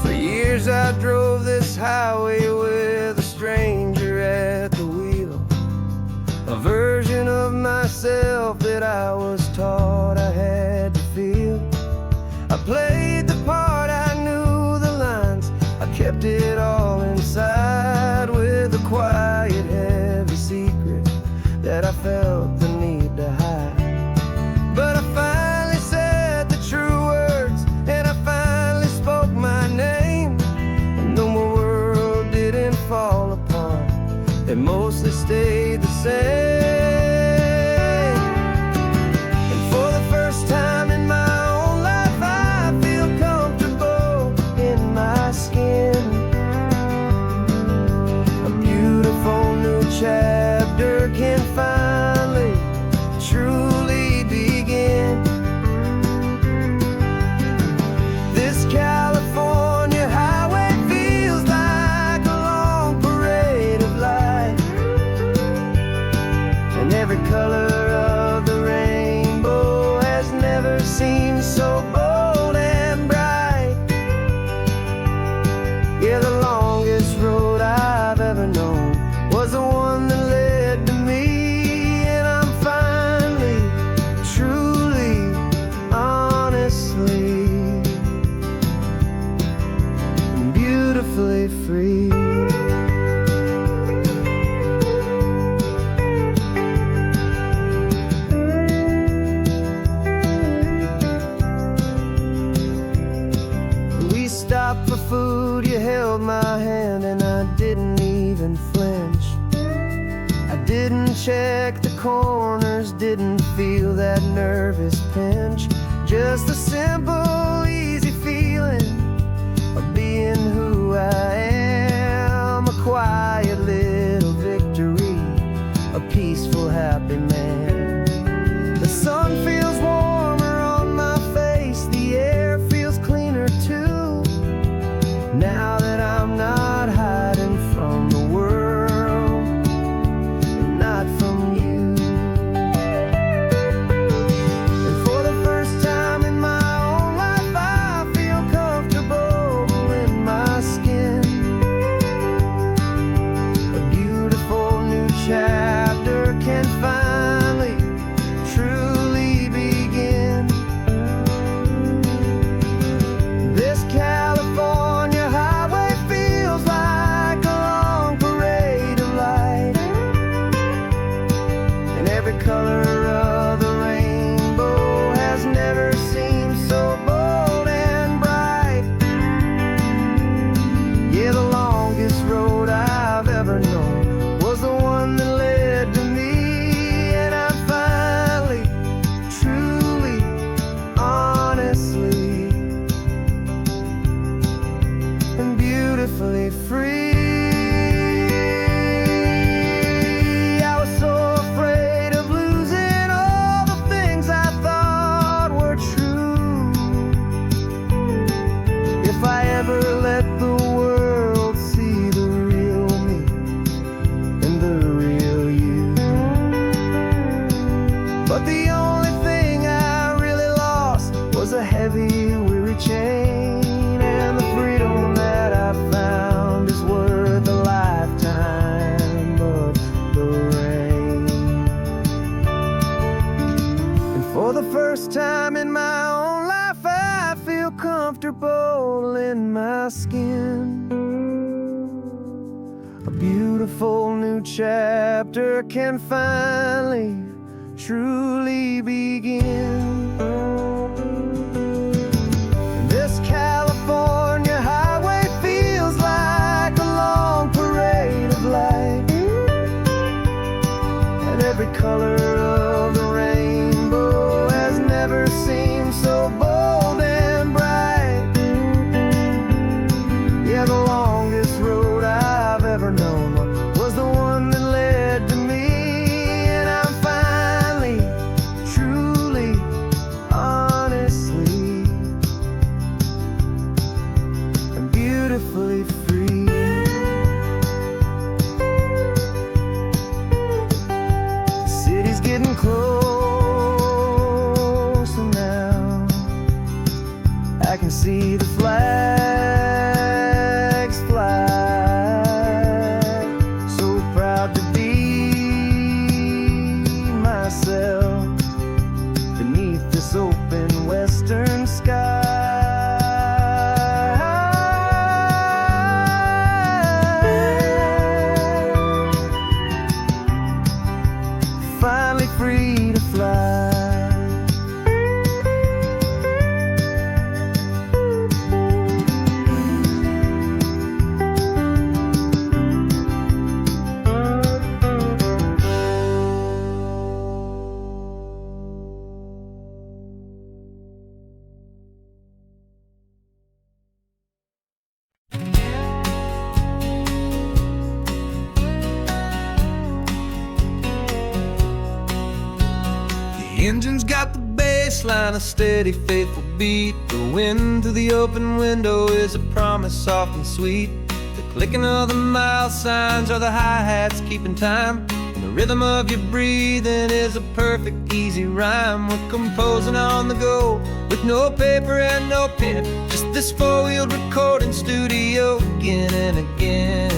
For years I drove this highway with a stranger at the wheel, a version of myself that I was taught I had to feel. I played the part, I knew the lines, I kept it all inside with a quiet, heavy secret that I felt the need to hide. But I finally said the true words, and I finally spoke my name, and though my world didn't fall apart, it mostly stayed the same. And for the first time in my own life, I feel comfortable in my skin. A beautiful new chapter can finally truly begin. This California highway feels like a long parade of light, and every color of the rainbow has never seemed so bold and bright. Yeah, the longest road I've ever known was the one that led to me, and I'm finally, truly, honestly, beautifully free. We stopped for food, you held my hand, and I didn't even flinch. I didn't check the corners, didn't feel that nervous pinch. Just a simple, easy feeling of being who I am. A quiet little victory, a peaceful, happy man. The sun feels warmer on my face, the air feels cleaner too, now that I'm not hiding from the world, and not from you. And for the first time in my beautifully free. I was so afraid of losing all the things I thought were true. If I ever let the world see the real me and the real you. But the only thing I really lost was a heavy, weary chain. And the freedom that I found is worth a lifetime of the rain. And for the first time in my own life, I feel comfortable in my skin. A beautiful new chapter can finally truly begin. This California highway feels like a long parade of light, and every color of the rainbow has never seemed so bold and bright. Yeah, the longest road I've ever known was the one that led to me. And I'm finally, truly, honestly, and beautifully free. The city's getting closer now. I can see the flags fly. So proud to be myself beneath this open western sky. Finally free to fly. The engine's got the bass line, a steady, faithful beat. The wind through the open window is a promise soft and sweet. The clicking of the mile signs are the hi-hats keeping time. And the rhythm of your breathing is a perfect, easy rhyme. We're composing on the go with no paper and no pen. Just this four-wheeled recording studio again and again.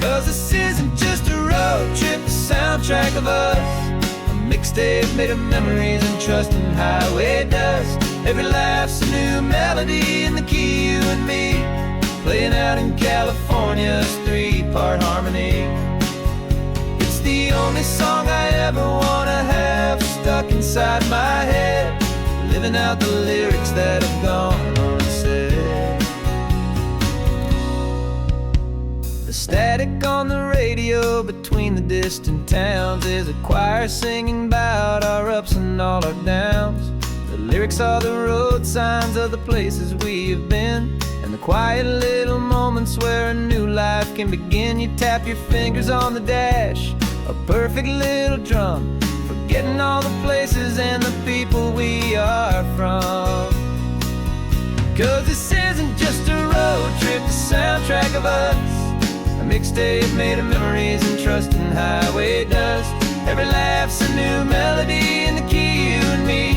'Cause this isn't just a road trip, the soundtrack of us. Mixtape made of memories and trust in highway dust. Every laugh's a new melody in the key, you and me, playing out in California's three-part harmony. It's the only song I ever wanna have stuck inside my head, living out the lyrics that have gone unsaid. The static on the radio between the distant towns is a choir singing about our ups and all our downs. The lyrics are the road signs of the places we have been, and the quiet little moments where a new life can begin. You tap your fingers on the dash, a perfect little drum, forgetting all the places and the people we are from. 'Cause this isn't just a road trip, the soundtrack of us. A mixtape made of memories and trust in highway dust. Every laugh's a new melody in the key, you and me,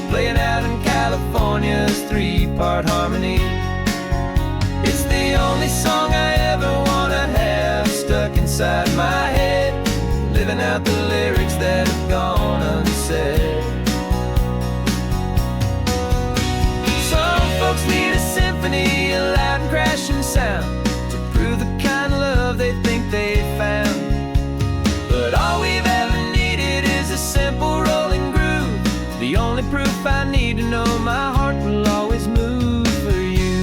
playing out in California's three-part harmony. It's the only song I ever wanna have stuck inside my head, living out the lyrics that have gone unsaid. Some folks need a symphony, a loud and crashing sound, to prove the kind of love they think they found. But all we've ever needed is a simple rolling groove, the only proof I need to know my heart will always move for you.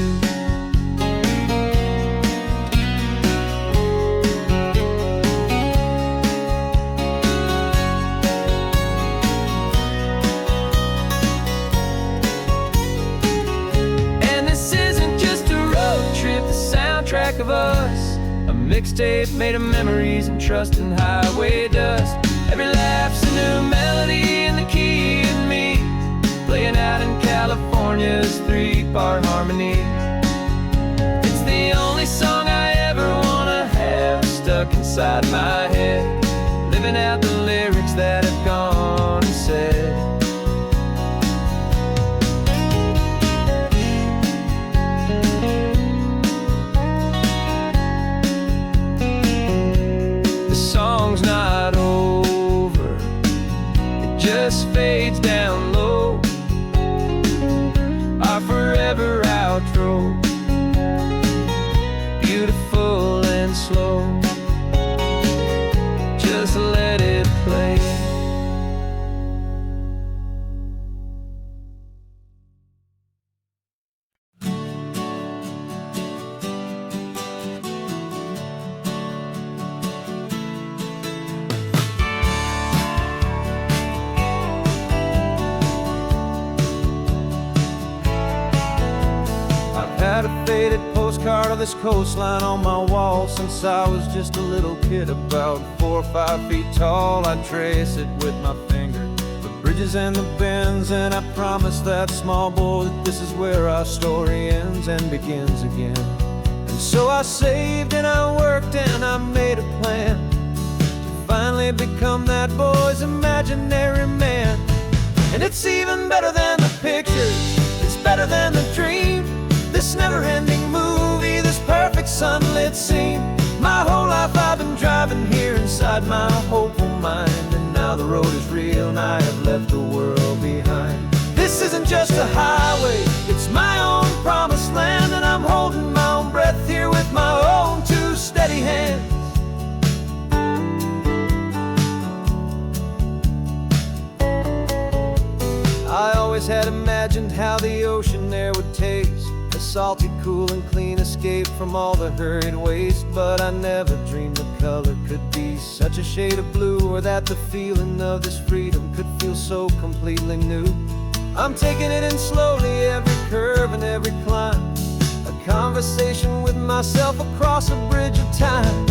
And this isn't just a road trip, mixtape made of memories and trust in highway dust. Every laugh's a new melody in the key and me, playing out in California's 3-part harmony. It's the only song I ever wanna have stuck inside my head, living out the lyrics that have gone and said. The song's not over, it just fades down low, our forever outro, beautiful and slow. Just let it play. Had a faded postcard of this coastline on my wall since I was just a little kid, about 4 or 5 feet tall. I trace it with my finger, the bridges and the bends, and I promised that small boy that this is where our story ends and begins again. And so I saved and I worked and I made a plan to finally become that boy's imaginary man. And it's even better than the pictures, it's better than the dream, this never-ending movie, this perfect sunlit scene. My whole life I've been driving here inside my hopeful mind, and now the road is real and I have left the world behind. This isn't just a highway, it's my own promised land, and I'm holding my own breath here with my own 2 steady hands. I always had imagined how the ocean there would taste, a salty, cool and clean escape from all the hurried waste. But I never dreamed the color could be such a shade of blue, or that the feeling of this freedom could feel so completely new. I'm taking it in slowly, every curve and every climb, a conversation with myself across a bridge of time.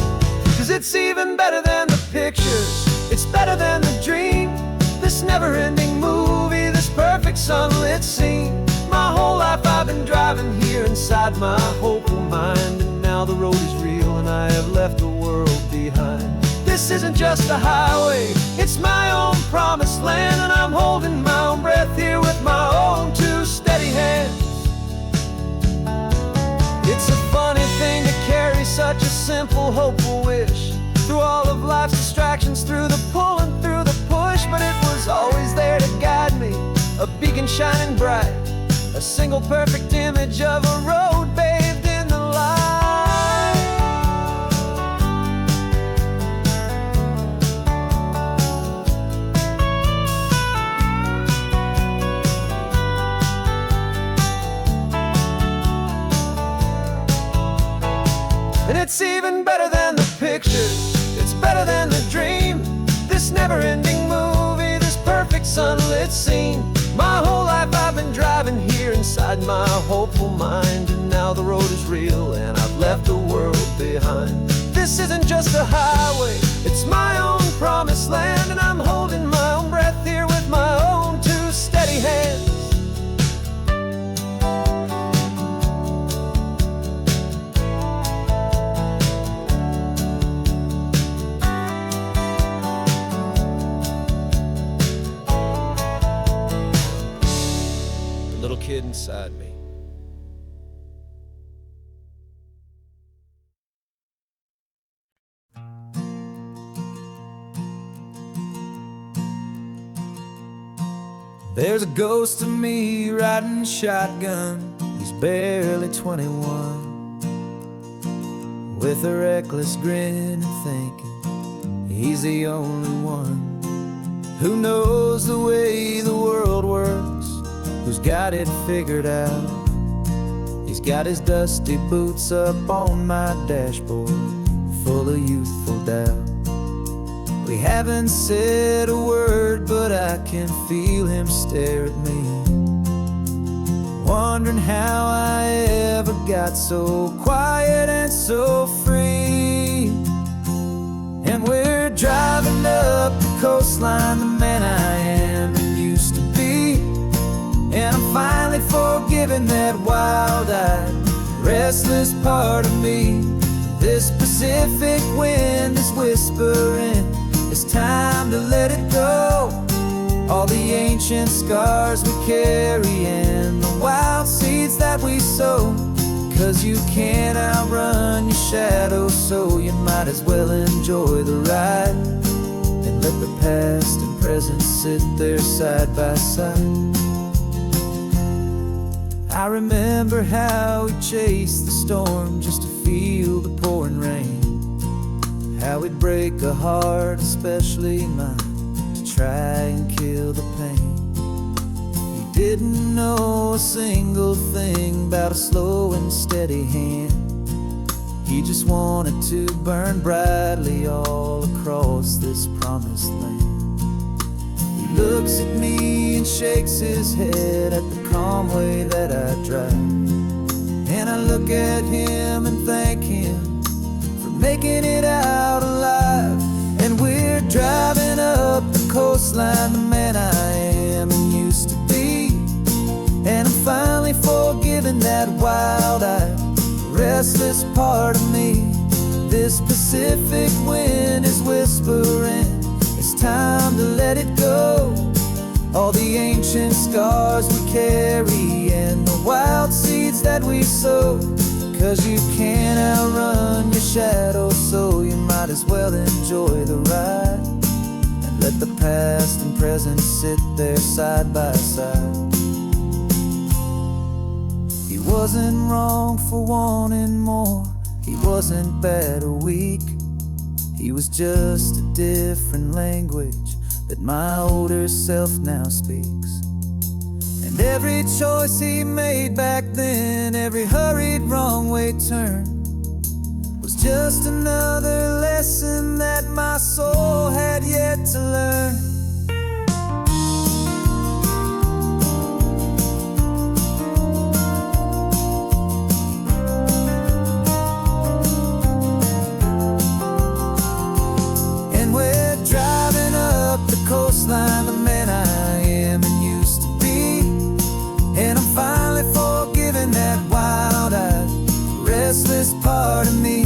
'Cause it's even better than the pictures, it's better than the dream, this never-ending movie, this perfect sunlit scene. My whole life I've been driving here inside my hopeful mind, and now the road is real and I have left the world behind. This isn't just a highway, it's my own promised land, and I'm holding my own breath here with my own 2 steady hands. It's a funny thing to carry such a simple, hopeful wish through all of life's distractions, through the pull and through the push, but it was always there to guide me, a beacon shining bright, a single perfect image of a road bathed in the light. And it's even better than the pictures, it's better than the dream, this never-ending movie, this perfect sunlit scene. My whole life I've been driving here inside my hopeful mind, and now the road is real and I've left the world behind. This isn't just a highway, it's my own promised land, and I'm holding my own breath here with my own 2 steady hands. Kid inside me. There's a ghost of me riding shotgun, he's barely 21, with a reckless grin and thinking he's the only one who knows the way the world works, who's got it figured out. He's got his dusty boots up on my dashboard, full of youthful doubt. We haven't said a word, but I can feel him stare at me, wondering how I ever got so quiet and so free. And we're driving up the coastline, the man I am and used to be. And I'm finally forgiving that wild-eyed, restless part of me. This Pacific wind is whispering, it's time to let it go. All the ancient scars we carry and the wild seeds that we sow. 'Cause you can't outrun your shadow, so you might as well enjoy the ride. And let the past and present sit there side by side. I remember how we chased the storm just to feel the pouring rain. How we'd break a heart, especially mine, to try and kill the pain. He didn't know a single thing about a slow and steady hand. He just wanted to burn brightly all across this promised land. He looks at me and shakes his head at the calm way that I drive. And I look at him and thank him for making it out alive. And we're driving up the coastline, the man I am and used to be. And I'm finally forgiving that wild-eyed, restless part of me. This Pacific wind is whispering, it's time to let it go. All the ancient scars we carry and the wild seeds that we sow. 'Cause you can't outrun your shadow, so you might as well enjoy the ride. And let the past and present sit there side by side. He wasn't wrong for wanting more, he wasn't bad or weak. He was just a different language that my older self now speaks. And every choice he made back then, every hurried wrong way turn, was just another lesson that my soul had yet to learn. Coastline, the man I am and used to be. And I'm finally forgiving that wild-eyed, restless part of me.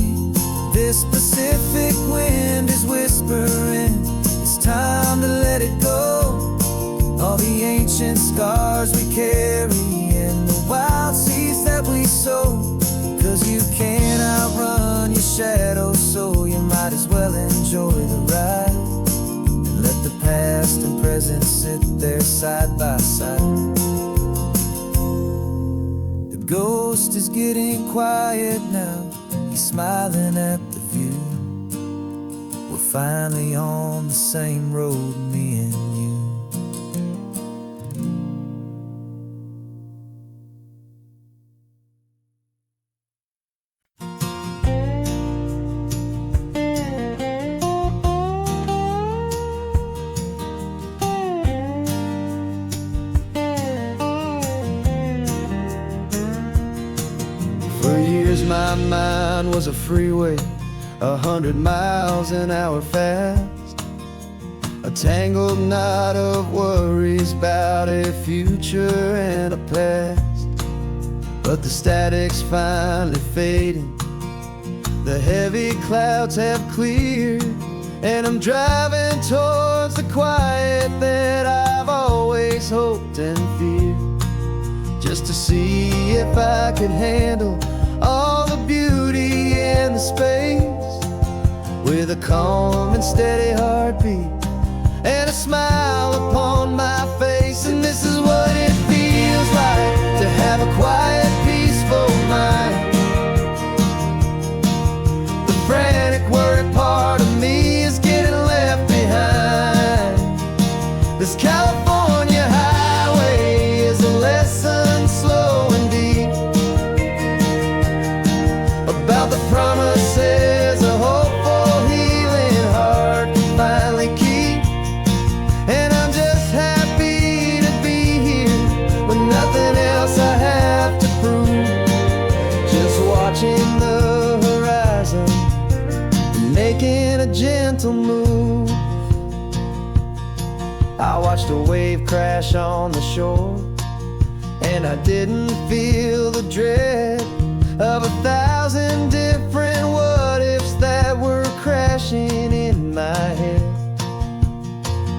This Pacific wind is whispering, it's time to let it go. All the ancient scars we carry and the wild seeds that we sow. 'Cause you can't outrun your shadow, so you might as well enjoy the ride. Let the past and present sit there side by side. The ghost is getting quiet now, he's smiling at the view. We're finally on the same road, me and you. My mind was a freeway, 100 miles an hour fast. A tangled knot of worries about a future and a past. But the static's finally fading, the heavy clouds have cleared, and I'm driving towards the quiet that I've always hoped and feared. Just to see if I could handle all the beauty and the space, with a calm and steady heartbeat and a smile upon my face. And this is what it feels like to have a quiet, peaceful mind. The frantic, worried part of me is getting left behind. This California highway is a lesson slow and deep about the promises a hopeful, healing heart can finally keep. And I'm just happy gentle move. I watched a wave crash on the shore, and I didn't feel the dread of 1,000 different what-ifs that were crashing in my head.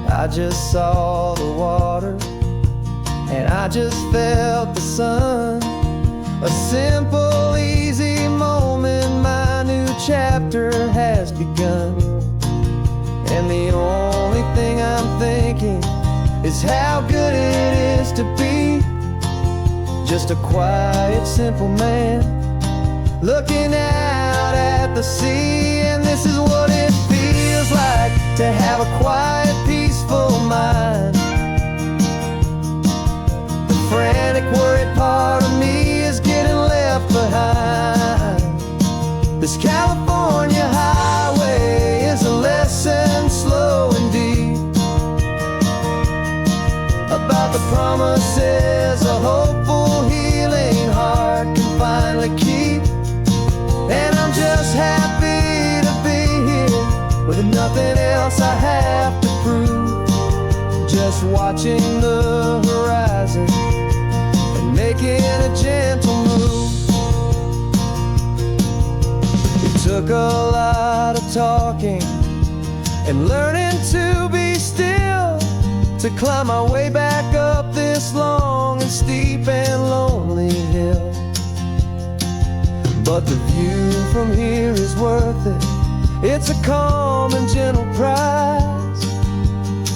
I just saw the water, and I just felt the sun. A simple, easy moment, my new chapter has begun. And the only thing I'm thinking is how good it is to be just a quiet, simple man looking out at the sea. And this is what it feels like to have a quiet, peaceful mind. The frantic, worried part of me is getting left behind. This California highway is a lesson, slow and deep, about the promises a hopeful, healing heart can finally keep. And I'm just happy to be here with nothing else I have to prove, just watching the horizon and making a gentle move. It took a lot of talking and learning to be still to climb my way back up this long and steep and lonely hill. But the view from here is worth it. It's a calm and gentle prize,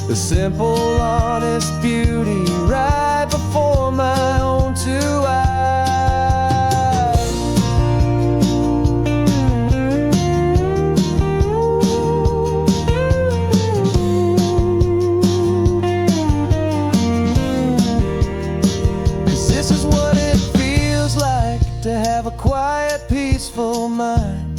the simple, honest beauty right before my own two eyes. This is what it feels like to have a quiet, peaceful mind.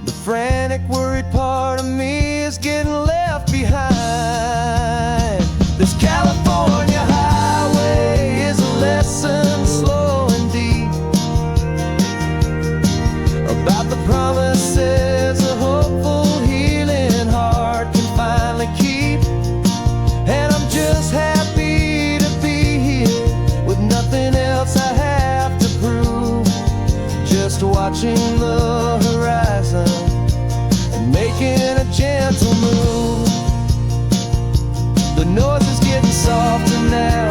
The frantic, worried part of me is getting left behind. This California highway is a lesson, slow and deep, about the promises a hopeful, healing heart can finally keep. And I'm just happy to be here with nothing else I have to prove, just watching the horizon and making a gentle move. The noise is getting softer now,